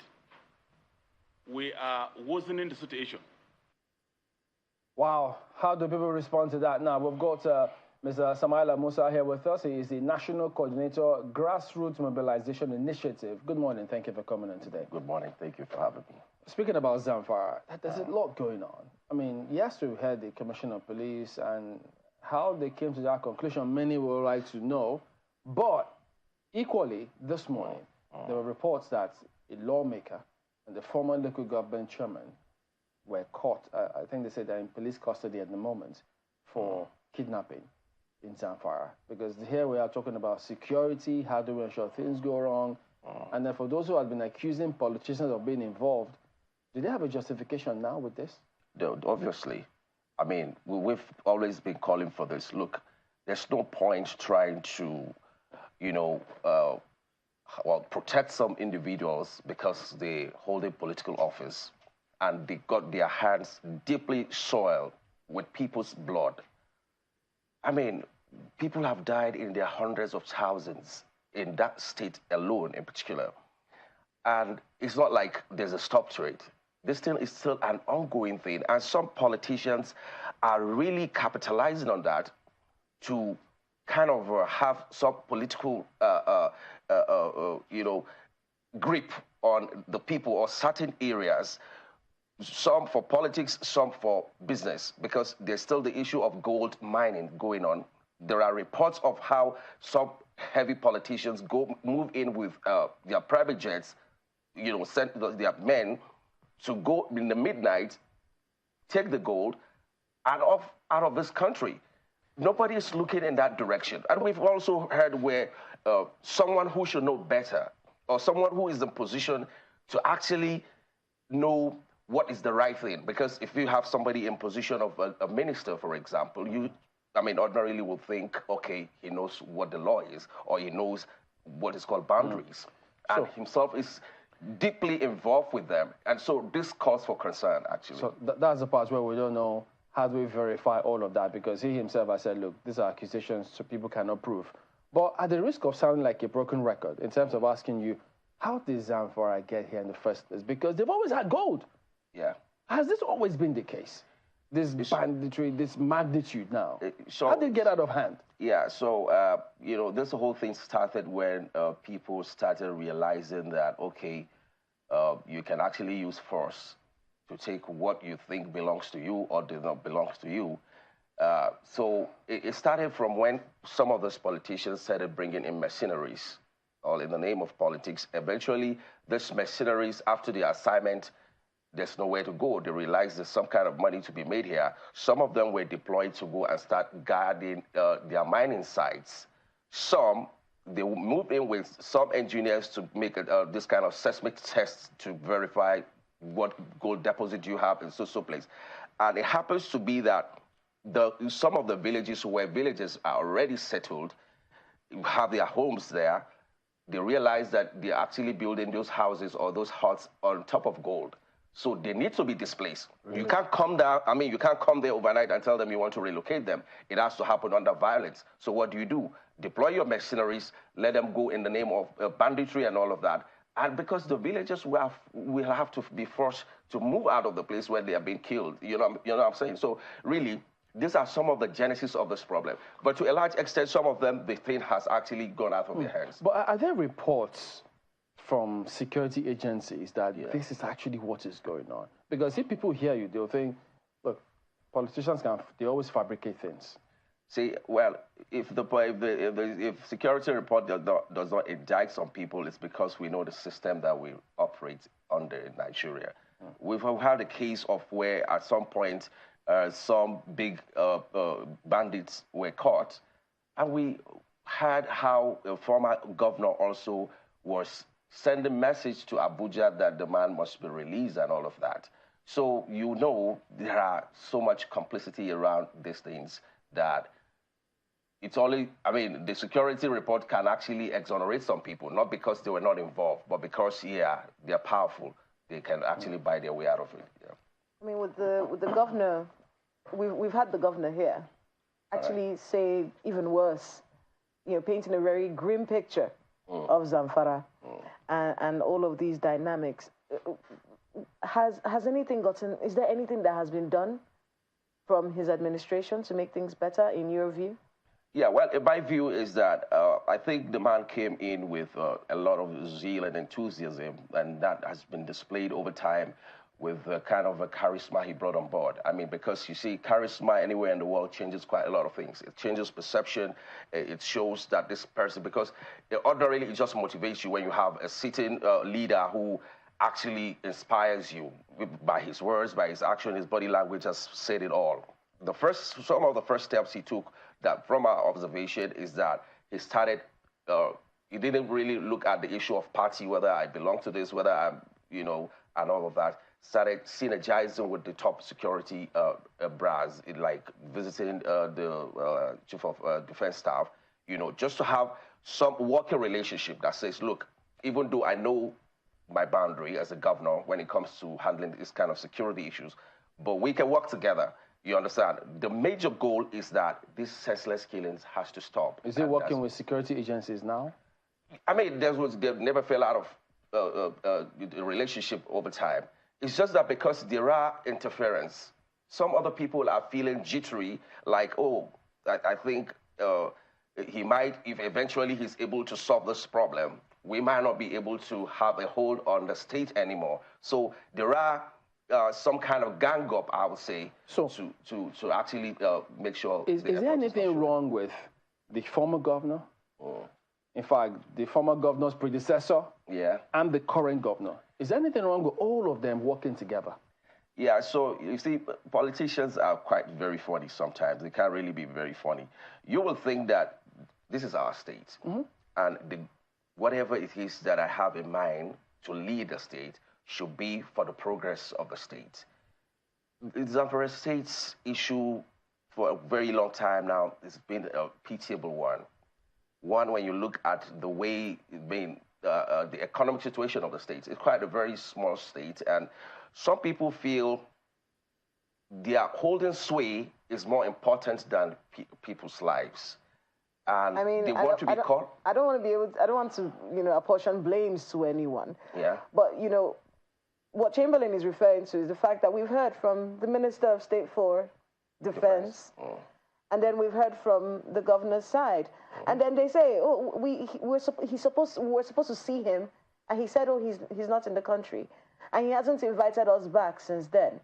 we are worsening the situation. Wow, how do people respond to that? Now, we've got Mr. Samaila Musa here with us. He is the National Coordinator, Grassroots Mobilization Initiative. Good morning. Thank you for coming in today. Good morning. Thank you for having me. Speaking about Zamfara, there's a lot going on. I mean, yesterday we had the Commissioner of Police, and how they came to that conclusion, many would like to know. But equally, this morning, there were reports that a lawmaker and the former local government chairman were caught. I think they said they're in police custody at the moment for kidnapping in Zamfara. Because here we are talking about security, how do we ensure things go wrong? And then for those who have been accusing politicians of being involved, do they have a justification now with this? Obviously. I mean, we've always been calling for this. Look, there's no point trying to, protect some individuals because they hold a political office and they got their hands deeply soiled with people's blood. I mean, people have died in their hundreds of thousands in that state alone in particular. And it's not like there's a stop to it. This thing is still an ongoing thing. And some politicians are really capitalizing on that to kind of have some political, grip on the people or certain areas, some for politics, some for business, because there's still the issue of gold mining going on. There are reports of how some heavy politicians move in with their private jets, send their men to go in the midnight, take the gold, and out of this country. Nobody is looking in that direction. And we've also heard where someone who should know better, or someone who is in position to actually know what is the right thing. Because if you have somebody in position of a minister, for example, ordinarily would think, okay, he knows what the law is, or he knows what is called boundaries. And himself is deeply involved with them. And so this calls for concern, actually. So that's the part where we don't know how do we verify all of that, because he himself has said, look, these are accusations, so people cannot prove. But at the risk of sounding like a broken record, in terms of asking you, how did Zamfara get here in the first place? Because they've always had gold. Yeah. Has this always been the case? This banditry, this magnitude now. How did it get out of hand? Yeah, so, this whole thing started when people started realizing that, okay, you can actually use force to take what you think belongs to you or does not belong to you. So it started from when some of those politicians started bringing in mercenaries, all in the name of politics. Eventually, these mercenaries, after the assignment, there's nowhere to go. They realized there's some kind of money to be made here. Some of them were deployed to go and start guarding their mining sites. Some, they moved in with some engineers to make this kind of seismic tests to verify what gold deposit you have in so place. And it happens to be that some of the villages where villages are already settled, have their homes there, they realize that they're actually building those houses or those huts on top of gold. So they need to be displaced. Really? You can't come down, you can't come there overnight and tell them you want to relocate them. It has to happen under violence. So what do? Deploy your mercenaries, let them go in the name of banditry and all of that. And because the villagers will have to be forced to move out of the place where they are being killed. You know what I'm saying? So really, these are some of the genesis of this problem. But to a large extent, some of them, the thing has actually gone out of their hands. But are there reports from security agencies that this is actually what is going on? Because if people hear you, they'll think, look, politicians they always fabricate things. See, well, if security report does not indict some people, it's because we know the system that we operate under in Nigeria. We've had a case of where at some point some big bandits were caught, and we had how a former governor also was sending message to Abuja that the man must be released and all of that. So there are so much complicity around these things that it's only, the security report can actually exonerate some people, not because they were not involved, but because, they're powerful. They can actually buy their way out of it. Yeah. With the governor, we've had the governor here actually say even worse, painting a very grim picture of Zamfara and all of these dynamics. Has anything is there anything that has been done from his administration to make things better, in your view? Yeah, well, my view is that I think the man came in with a lot of zeal and enthusiasm, and that has been displayed over time with the kind of a charisma he brought on board. Because you see, charisma anywhere in the world changes quite a lot of things. It changes perception. It shows that this person, because ordinarily it just motivates you when you have a sitting leader who actually inspires you by his words, by his action, his body language has said it all. Some of the first steps he took that from our observation is that he started, he didn't really look at the issue of party, whether I belong to this, whether I'm, and all of that. Started synergizing with the top security brass, like visiting the chief of defense staff, just to have some working relationship that says, look, even though I know my boundary as a governor when it comes to handling this kind of security issues, but we can work together. You understand? The major goal is that these senseless killings has to stop. Is he working with security agencies now? They never fell out of the relationship over time. It's just that because there are interference, some other people are feeling jittery, like, I think He might, if eventually he's able to solve this problem, we might not be able to have a hold on the state anymore. So there are some kind of gang up, I would say, to actually make sure. Is there anything wrong with the former governor? In fact, the former governor's predecessor and the current governor. Is there anything wrong with all of them working together? Yeah, so you see, politicians are quite very funny sometimes. They can't really be very funny. You will think that this is our state, and whatever it is that I have in mind to lead the state should be for the progress of the state. The Zamfara state's issue for a very long time now has been a pitiable one. One, when you look at the way the economic situation of the state, it's quite a very small state, and some people feel their holding sway is more important than people's lives. And I mean, they want to be called. I don't want to be able. I don't want to, apportion blames to anyone. Yeah. But what Chamberlain is referring to is the fact that we've heard from the Minister of State for Defense. And then we've heard from the governor's side, and then they say, "Oh, we're supposed to see him," and he said, "Oh, he's not in the country, and he hasn't invited us back since then."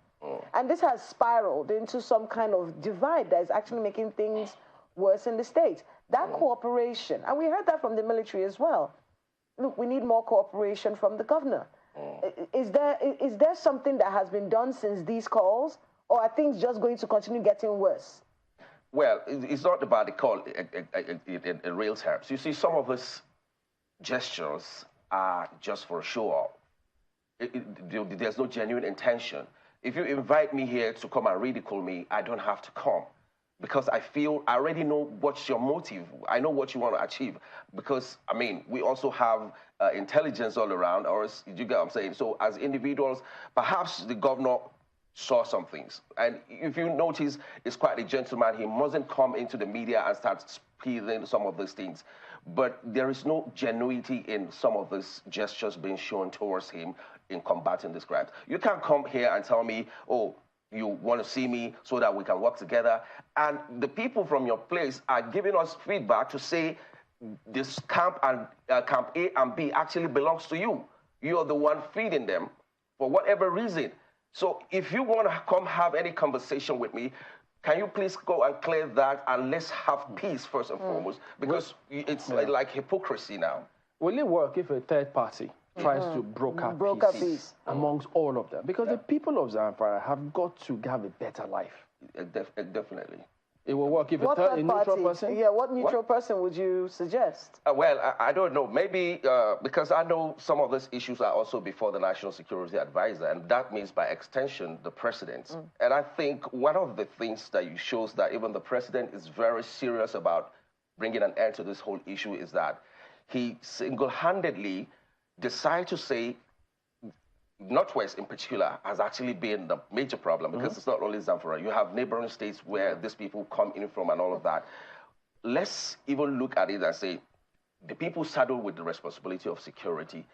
And this has spiraled into some kind of divide that is actually making things worse in the state. That cooperation, and we heard that from the military as well. Look, we need more cooperation from the governor. Is there something that has been done since these calls, or are things just going to continue getting worse? Well, it's not about the call in real terms. You see, some of these gestures are just for a show-off. There's no genuine intention. If you invite me here to come and ridicule me, I don't have to come, because I already know what's your motive. I know what you want to achieve, because, I mean, we also have intelligence all around, or you get what I'm saying? So as individuals, perhaps the governor saw some things. And if you notice, he's quite a gentleman. He mustn't come into the media and start spilling some of these things. But there is no genuinity in some of these gestures being shown towards him in combating this crime. You can't come here and tell me, oh, you want to see me so that we can work together. And the people from your place are giving us feedback to say this camp A and B actually belongs to you. You're the one feeding them for whatever reason. So if you want to come have any conversation with me, can you please go and clear that, and let's have peace first and foremost, because it's like hypocrisy now. Will it work if a third party tries to broker peace amongst all of them? Because the people of Zamfara have got to have a better life. Definitely. It will work if a neutral person? Yeah, what neutral person would you suggest? Well, I don't know. Maybe because I know some of these issues are also before the National Security Advisor, and that means by extension the president. And I think one of the things that shows that even the president is very serious about bringing an end to this whole issue is that he single-handedly decided to say Northwest in particular has actually been the major problem, because it's not only Zamfara. You have neighboring states where these people come in from and all of that. Let's even look at it and say, the people saddled with the responsibility of security,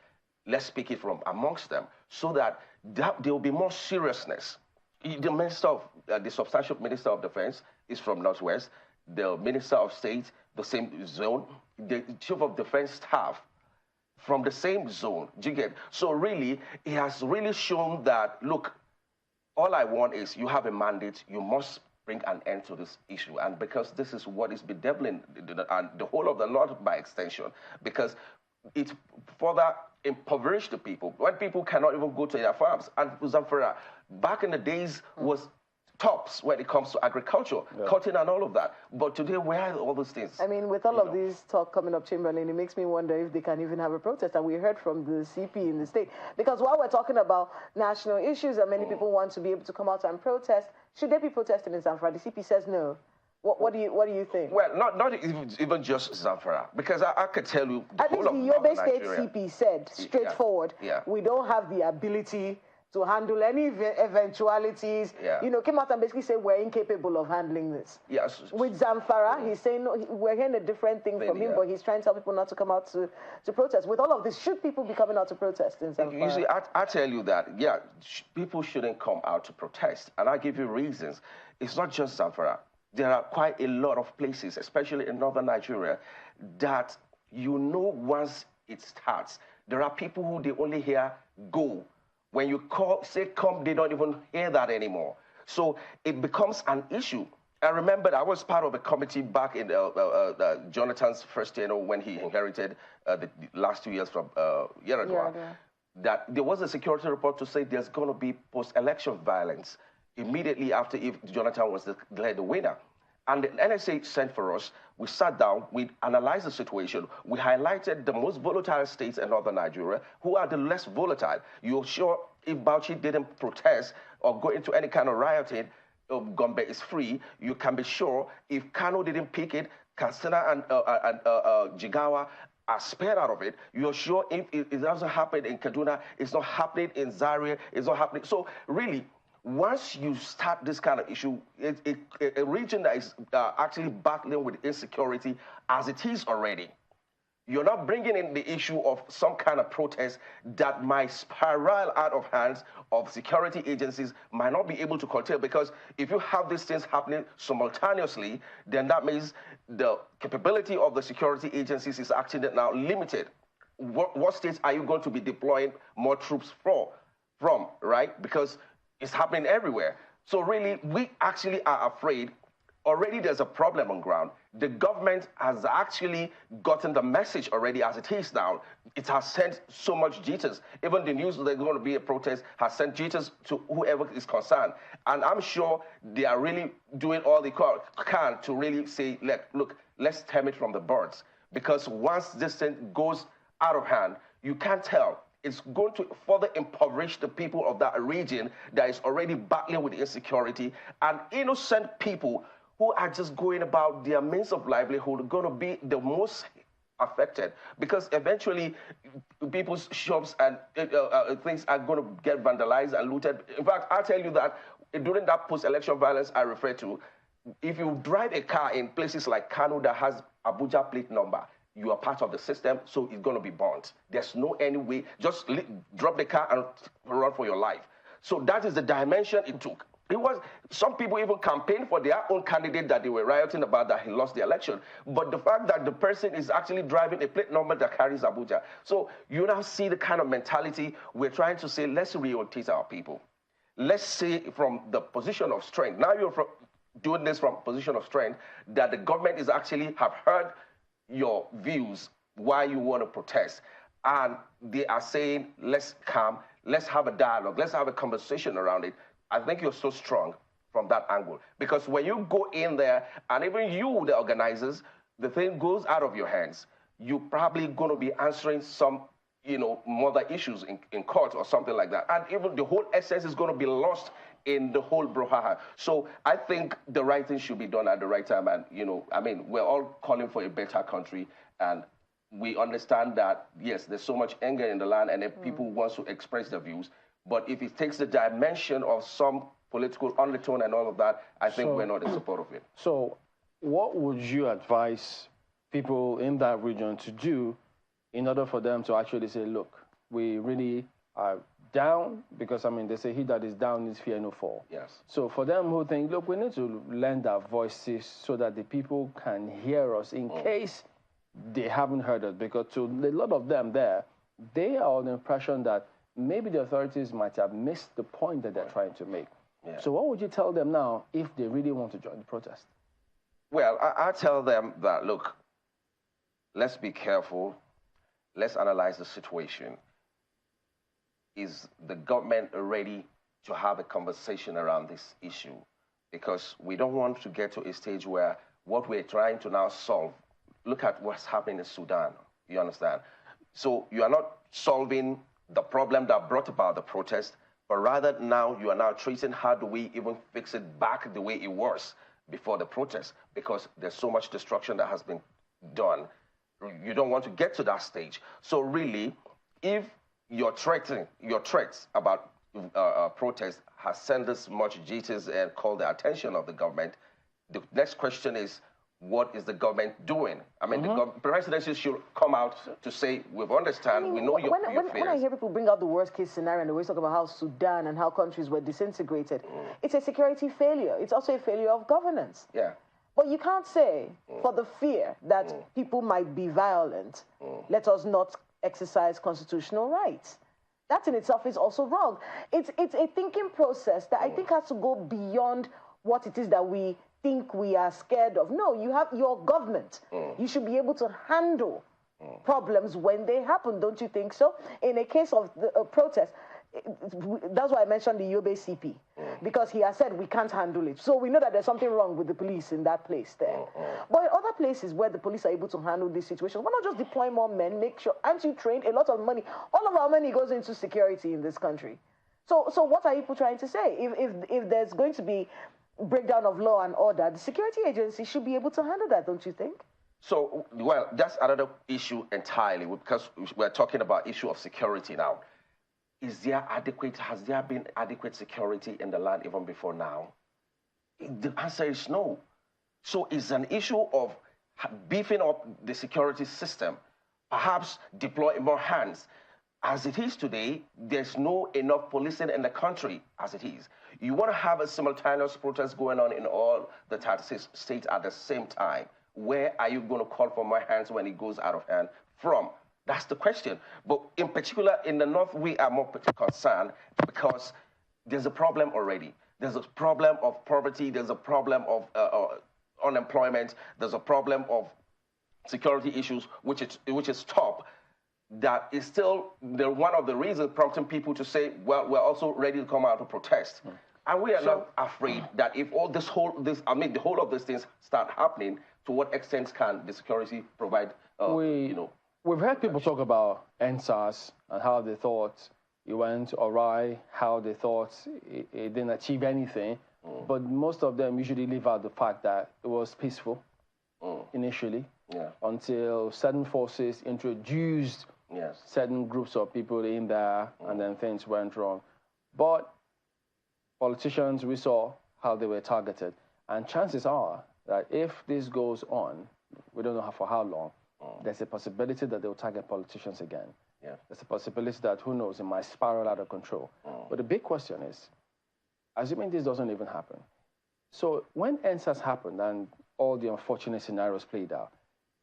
let's speak it from amongst them, so that there will be more seriousness. The substantial Minister of Defense is from Northwest, the Minister of State, the same zone, the Chief of Defense Staff, from the same zone. Do you get? So really, it has really shown that, look, all I want is you have a mandate, you must bring an end to this issue. And because this is what is bedeviling and the whole of the North by extension, because it further impoverished the people, when people cannot even go to their farms. And Zamfara, back in the days, was tops when it comes to agriculture, cotton and all of that. But today, where are all those things? I mean, with all of these talk coming up, Chamberlain, it makes me wonder if they can even have a protest. And we heard from the CP in the state. Because while we're talking about national issues and many people want to be able to come out and protest, should they be protesting in Zamfara? The CP says no. What do you think? Well, not even just Zamfara, because I could tell you the whole of Yobe State CP said straightforward, we don't have the ability to handle any eventualities. Came out and basically said we're incapable of handling this. Yes. With Zamfara, he's saying no, we're hearing a different thing from him, but he's trying to tell people not to come out to protest. With all of this, should people be coming out to protest in Zamfara? Usually, I tell you that, people shouldn't come out to protest. And I'll give you reasons. It's not just Zamfara. there are quite a lot of places, especially in northern Nigeria, that you know once it starts, there are people who they only hear go. When you say come, they don't even hear that anymore. So it becomes an issue. I remember I was part of a committee back in Jonathan's first tenure when he inherited the last 2 years from Yaradua, that there was a security report to say there's going to be post-election violence immediately after if Jonathan was declared the winner. And the NSA sent for us. We sat down, we analyzed the situation. We highlighted the most volatile states in northern Nigeria, who are the less volatile. You're sure if Bauchi didn't protest or go into any kind of rioting, Gombe is free. You can be sure if Kano didn't pick it, Katsina and Jigawa are spared out of it. You're sure if it doesn't happen in Kaduna, it's not happening in Zaria, it's not happening. So really, once you start this kind of issue, a region that is actually battling with insecurity as it is already, you're not bringing in the issue of some kind of protest that might spiral out of hands of security agencies, might not be able to curtail, because if you have these things happening simultaneously, then that means the capability of the security agencies is actually now limited. What states are you going to be deploying more troops from, right? Because it's happening everywhere. So really, we actually are afraid. Already there's a problem on ground. The government has actually gotten the message already as it is now. It has sent so much jitters. Even the news that there's going to be a protest has sent jitters to whoever is concerned. And I'm sure they are really doing all they can to really say, look, let's stem it from the birds. Because once this thing goes out of hand, you can't tell. It's going to further impoverish the people of that region that is already battling with insecurity, and innocent people who are just going about their means of livelihood are going to be the most affected, because eventually people's shops and things are going to get vandalized and looted. In fact, I'll tell you that during that post-election violence I refer to, if you drive a car in places like Kano that has Abuja plate number, you are part of the system, so it's going to be burnt. There's no any way. Just drop the car and run for your life. So that is the dimension it took. It was, some people even campaigned for their own candidate that they were rioting about that he lost the election. But the fact that the person is actually driving a plate number that carries Abuja. So you now see the kind of mentality we're trying to say, let's reorientate our people. Let's say from the position of strength. Now you're doing this from a position of strength, that the government is actually have heard your views, why you want to protest. And they are saying, let's come, let's have a dialogue, let's have a conversation around it. I think you're so strong from that angle. Because when you go in there, and even you, the organizers, the thing goes out of your hands, you're probably going to be answering some, mother issues in court or something like that. And even the whole essence is going to be lost in the whole brouhaha. So I think the right thing should be done at the right time. And, we're all calling for a better country. And we understand that, yes, there's so much anger in the land, and if people want to express their views. But if it takes the dimension of some political undertone and all of that, I think we're not in support of it. So what would you advise people in that region to do in order for them to actually say, look, we really are down, because, they say he that is down is fear no fall. Yes. So for them who think, look, we need to lend our voices so that the people can hear us in case they haven't heard us, because to a lot of them there, they are on the impression that maybe the authorities might have missed the point that they're trying to make. Yeah. So what would you tell them now if they really want to join the protest? Well, I tell them that, look, let's be careful. Let's analyze the situation. Is the government ready to have a conversation around this issue? Because we don't want to get to a stage where what we're trying to now solve, look at what's happening in Sudan, you understand? So you are not solving the problem that brought about the protest, but rather now you are now treating how do we even fix it back the way it was before the protest, because there's so much destruction that has been done. You don't want to get to that stage. So really, if your threats about protest has sent this much jitters and called the attention of the government, the next question is, what is the government doing? I mean, the presidency should come out to say, we understand, we know your fears. When I hear people bring out the worst case scenario and they always talk about how Sudan and how countries were disintegrated, it's a security failure. It's also a failure of governance. Yeah. But you can't say, for the fear that people might be violent, let us not exercise constitutional rights. That in itself is also wrong. It's a thinking process that I think has to go beyond what it is that we think we are scared of. No, you have your government. You should be able to handle problems when they happen, don't you think so? In a case of the protest, that's why I mentioned the Yobe CP, because he has said we can't handle it. So we know that there's something wrong with the police in that place there. But in other places where the police are able to handle this situation, why not just deploy more men, make sure, aren't you trained? A lot of money, all of our money goes into security in this country. So what are people trying to say? If there's going to be breakdown of law and order, the security agency should be able to handle that, don't you think? So, well, that's another issue entirely, because we're talking about issue of security now. Has there been adequate security in the land even before now? The answer is no. So it's an issue of beefing up the security system, perhaps deploy more hands. As it is today, there's no enough policing in the country as it is. You want to have a simultaneous protest going on in all the 36 states at the same time. Where are you going to call for more hands when it goes out of hand from? That's the question. But in particular, in the North, we are more concerned because there's a problem already. There's a problem of poverty. There's a problem of unemployment. There's a problem of security issues, which is top. That is still one of the reasons prompting people to say, well, we're also ready to come out to protest. And we are not afraid that if all the whole of these things start happening, to what extent can the security provide, We've heard people talk about NSAS and how they thought it went awry, how they thought it didn't achieve anything. But most of them usually leave out the fact that it was peaceful initially until certain forces introduced certain groups of people in there and then things went wrong. But politicians, we saw how they were targeted. And chances are that if this goes on, we don't know for how long, there's a possibility that they'll target politicians again. There's a possibility that, who knows, it might spiral out of control. But the big question is, assuming this doesn't even happen, so when NSAS happened and all the unfortunate scenarios played out,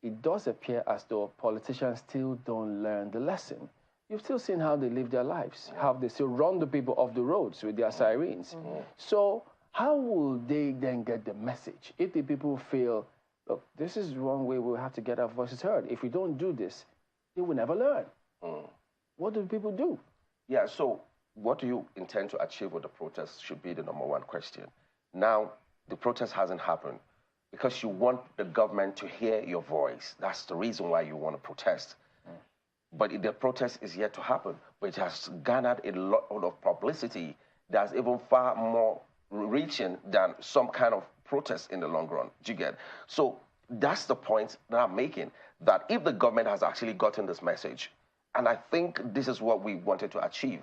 it does appear as though politicians still don't learn the lesson. You've still seen how they live their lives, how they still run the people off the roads with their sirens. So how will they then get the message if the people feel, look, this is one way we'll have to get our voices heard. If we don't do this, they will never learn. What do people do? Yeah, so what do you intend to achieve with the protest should be the number one question. Now, the protest hasn't happened because you want the government to hear your voice. That's the reason why you want to protest. But the protest is yet to happen, which has garnered a lot of publicity that's even far more reaching than some kind of protest in the long run. Do you get? So that's the point that I'm making, that if the government has actually gotten this message, and I think this is what we wanted to achieve,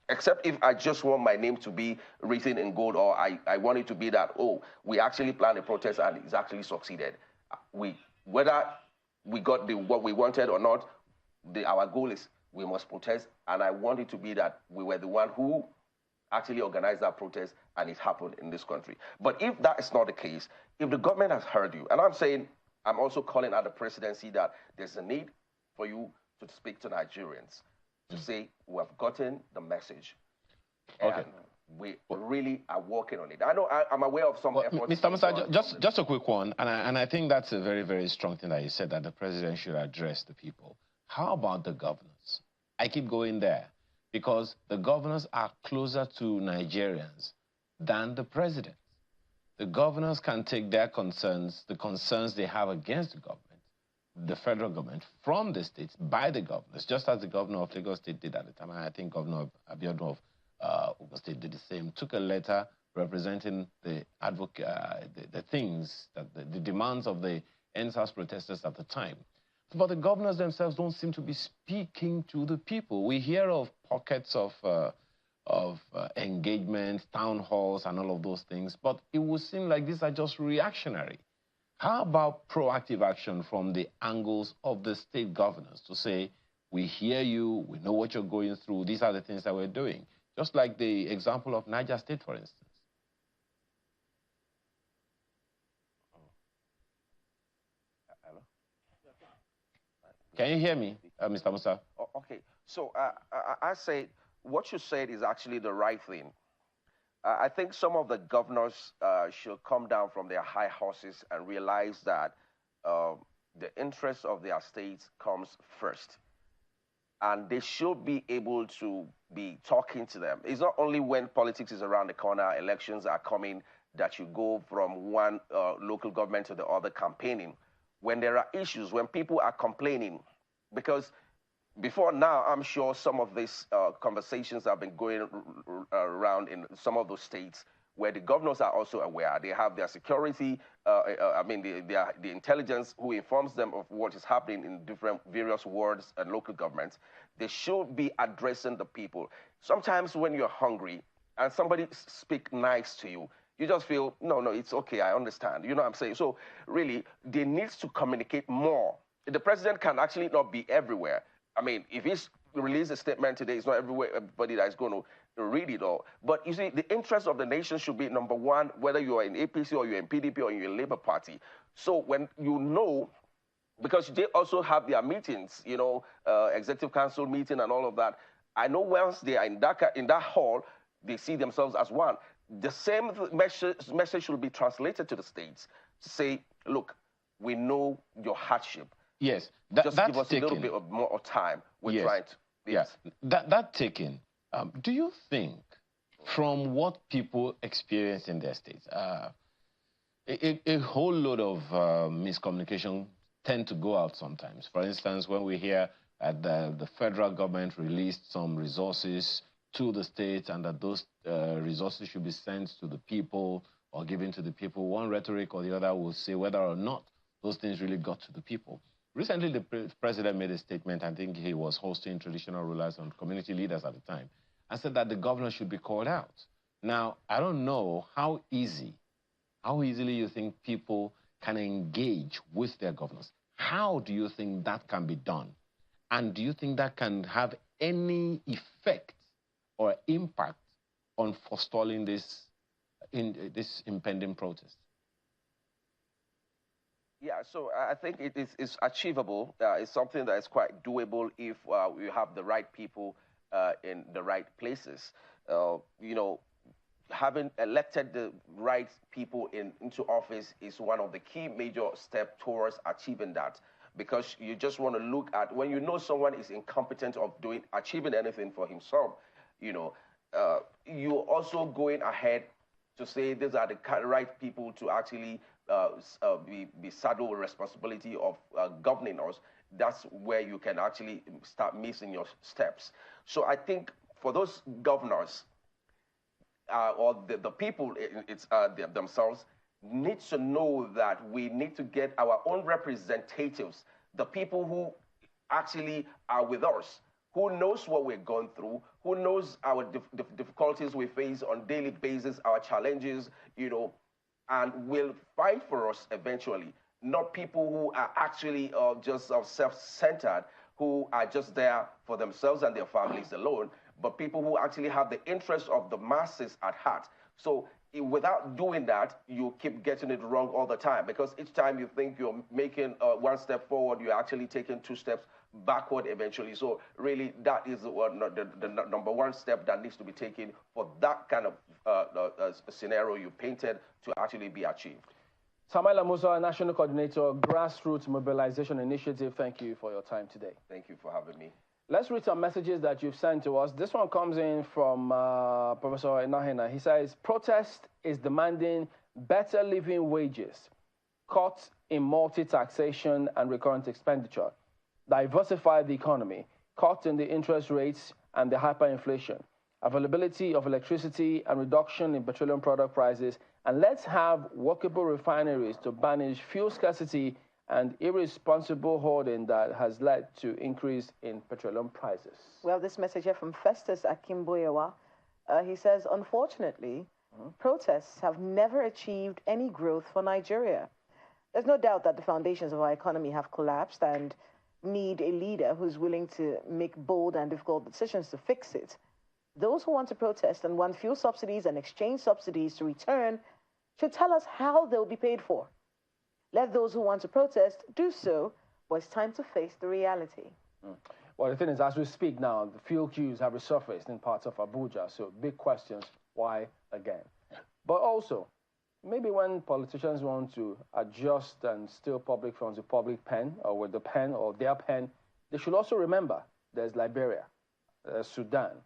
except if I just want my name to be written in gold, or I want it to be that, oh, we actually planned a protest and it's actually succeeded. Whether we got what we wanted or not, our goal is we must protest, and I want it to be that we were the one who actually organized that protest and it happened in this country. But if that is not the case, if the government has heard you, and I'm also calling out the presidency that there's a need for you to speak to Nigerians, to say we have gotten the message. Okay. And we really are working on it. I know I'm aware of some efforts. Mr. Musa, just a quick one, and I think that's a very, very strong thing that you said, that the president should address the people. How about the governors? I keep going there because the governors are closer to Nigerians than the president. The governors can take their concerns, the concerns they have against the government, the federal government, from the states by the governors, just as the governor of Lagos State did at the time. I think Governor Abiodun of Ogun State did the same, took a letter representing the things, the demands of the NSAS protesters at the time. But the governors themselves don't seem to be speaking to the people. We hear of pockets of engagement, town halls, and all of those things, but it would seem like these are just reactionary. How about proactive action from the angles of the state governors to say, we hear you, we know what you're going through, these are the things that we're doing? Just like the example of Niger State, for instance. Hello? Can you hear me, Mr. Musa? Okay, so I say what you said is actually the right thing. I think some of the governors should come down from their high horses and realize that the interest of their states comes first. And they should be able to be talking to them. It's not only when politics is around the corner, elections are coming, that you go from one local government to the other campaigning. When there are issues, when people are complaining, because before now, I'm sure some of these conversations have been going around in some of those states where the governors are also aware. They have their security, the intelligence who informs them of what is happening in various wards and local governments. They should be addressing the people. Sometimes when you're hungry and somebody speaks nice to you, you just feel, no, it's okay, I understand. You know what I'm saying? So really, they need to communicate more. The president can actually not be everywhere. I mean, if he's released a statement today, it's not everybody that is going to read it all. But you see, the interest of the nation should be number one, whether you are in APC or you're in PDP or you're in Labour Party. So when you know, because they also have their meetings, executive council meeting and all of that. I know once they are in that hall, they see themselves as one. The same message should be translated to the states to say, look, we know your hardship. Yes, just give us a little bit more time. We're trying to. Yes. That taken. Do you think, from what people experience in their states, a whole load of miscommunication tend to go out sometimes? For instance, when we hear that the federal government released some resources to the states and that those resources should be sent to the people or given to the people, one rhetoric or the other will say whether or not those things really got to the people. Recently, the president made a statement. I think he was hosting traditional rulers and community leaders at the time, and said that the governor should be called out. Now, I don't know how easily you think people can engage with their governors. How do you think that can be done? And do you think that can have any effect or impact on forestalling this impending protest? Yeah, so I think it's achievable. It's something that is quite doable if we have the right people in the right places. Having elected the right people into office is one of the key major steps towards achieving that. Because you just want to look at, when you know someone is incompetent of achieving anything for himself, you're also going ahead to say these are the right people to actually be saddled with responsibility of governing us. That's where you can actually start missing your steps. So I think for those governors or the people themselves need to know that we need to get our own representatives, the people who actually are with us, who knows what we're going through, who knows our difficulties we face on a daily basis, our challenges, and will fight for us eventually. Not people who are actually just self-centered, who are just there for themselves and their families alone, but people who actually have the interests of the masses at heart. So without doing that, you keep getting it wrong all the time, because each time you think you're making one step forward, you're actually taking 2 steps backward eventually. So really, that is the number one step that needs to be taken for that kind of scenario you painted to actually be achieved. Samuel Musa, National Coordinator, Grassroots Mobilization Initiative, thank you for your time today. Thank you for having me. Let's read some messages that you've sent to us. This one comes in from Professor Nahena. He says, protest is demanding better living wages, cuts in multi-taxation and recurrent expenditure, diversify the economy, cut in the interest rates and the hyperinflation, availability of electricity and reduction in petroleum product prices, and let's have workable refineries to banish fuel scarcity and irresponsible hoarding that has led to increase in petroleum prices. Well, this message here from Festus Akimboyewa, he says, unfortunately, protests have never achieved any growth for Nigeria. There's no doubt that the foundations of our economy have collapsed and need a leader who's willing to make bold and difficult decisions to fix it. Those who want to protest and want fuel subsidies and exchange subsidies to return should tell us how they'll be paid for. Let those who want to protest do so, but it's time to face the reality. Well, the thing is, as we speak now, the fuel queues have resurfaced in parts of Abuja, so big questions, why again? But also, maybe when politicians want to adjust and steal public funds with public pen, or with the pen or their pen, they should also remember there's Liberia, there's Sudan,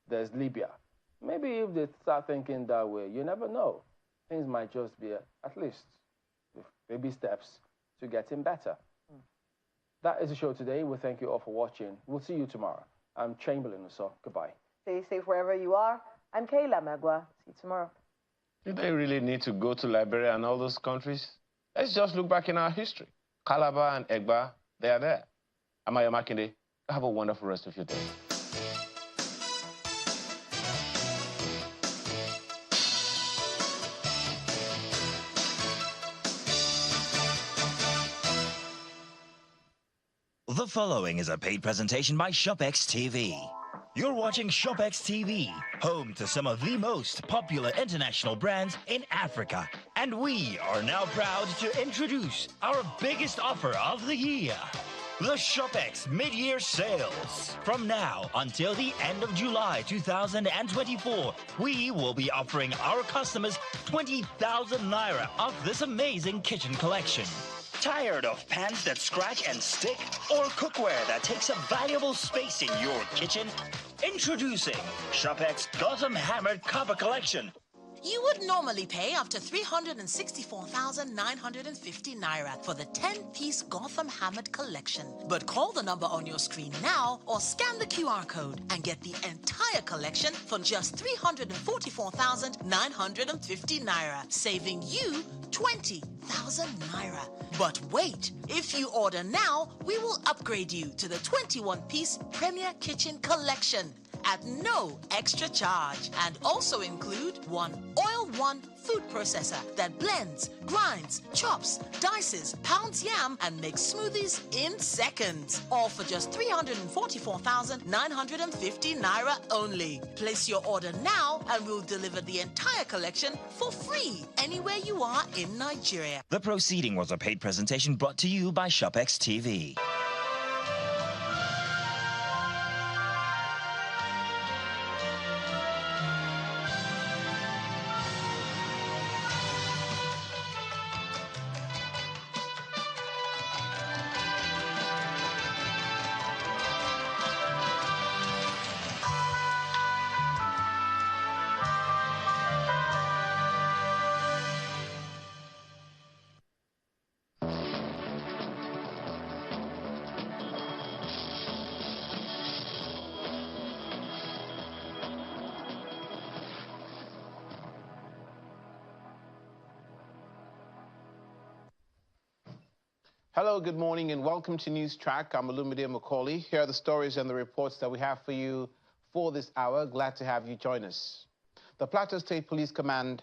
there's Libya. Maybe if they start thinking that way, you never know. Things might just be, at least, baby steps to getting better. That is the show today. We thank you all for watching. We'll see you tomorrow. I'm Chamberlain, so goodbye. Stay safe wherever you are. I'm Kayla Magwa. See you tomorrow. Do they really need to go to Liberia and all those countries? Let's just look back in our history. Calabar and Egba, they are there. Amaya Makinde, have a wonderful rest of your day. The following is a paid presentation by ShopX TV. You're watching ShopX TV, home to some of the most popular international brands in Africa. And we are now proud to introduce our biggest offer of the year, the ShopX Mid-Year Sales. From now until the end of July 2024, we will be offering our customers 20,000 Naira off this amazing kitchen collection. Tired of pans that scratch and stick? Or cookware that takes up valuable space in your kitchen? Introducing ShopX Gotham Hammered Copper Collection. You would normally pay up to 364,950 Naira for the 10-piece Gotham Hammered collection. But call the number on your screen now or scan the QR code and get the entire collection for just 344,950 Naira, saving you 20,000 Naira. But wait, if you order now, we will upgrade you to the 21-piece Premier Kitchen Collection at no extra charge, and also include one Oil One food processor that blends, grinds, chops, dices, pounds yam, and makes smoothies in seconds. All for just 344,950 Naira only. Place your order now and we'll deliver the entire collection for free anywhere you are in Nigeria. The proceeding was a paid presentation brought to you by ShopX TV. Hello, good morning, and welcome to News Track. I'm Olumide Macaulay. Here are the stories and the reports that we have for you for this hour. Glad to have you join us. The Plateau State Police Command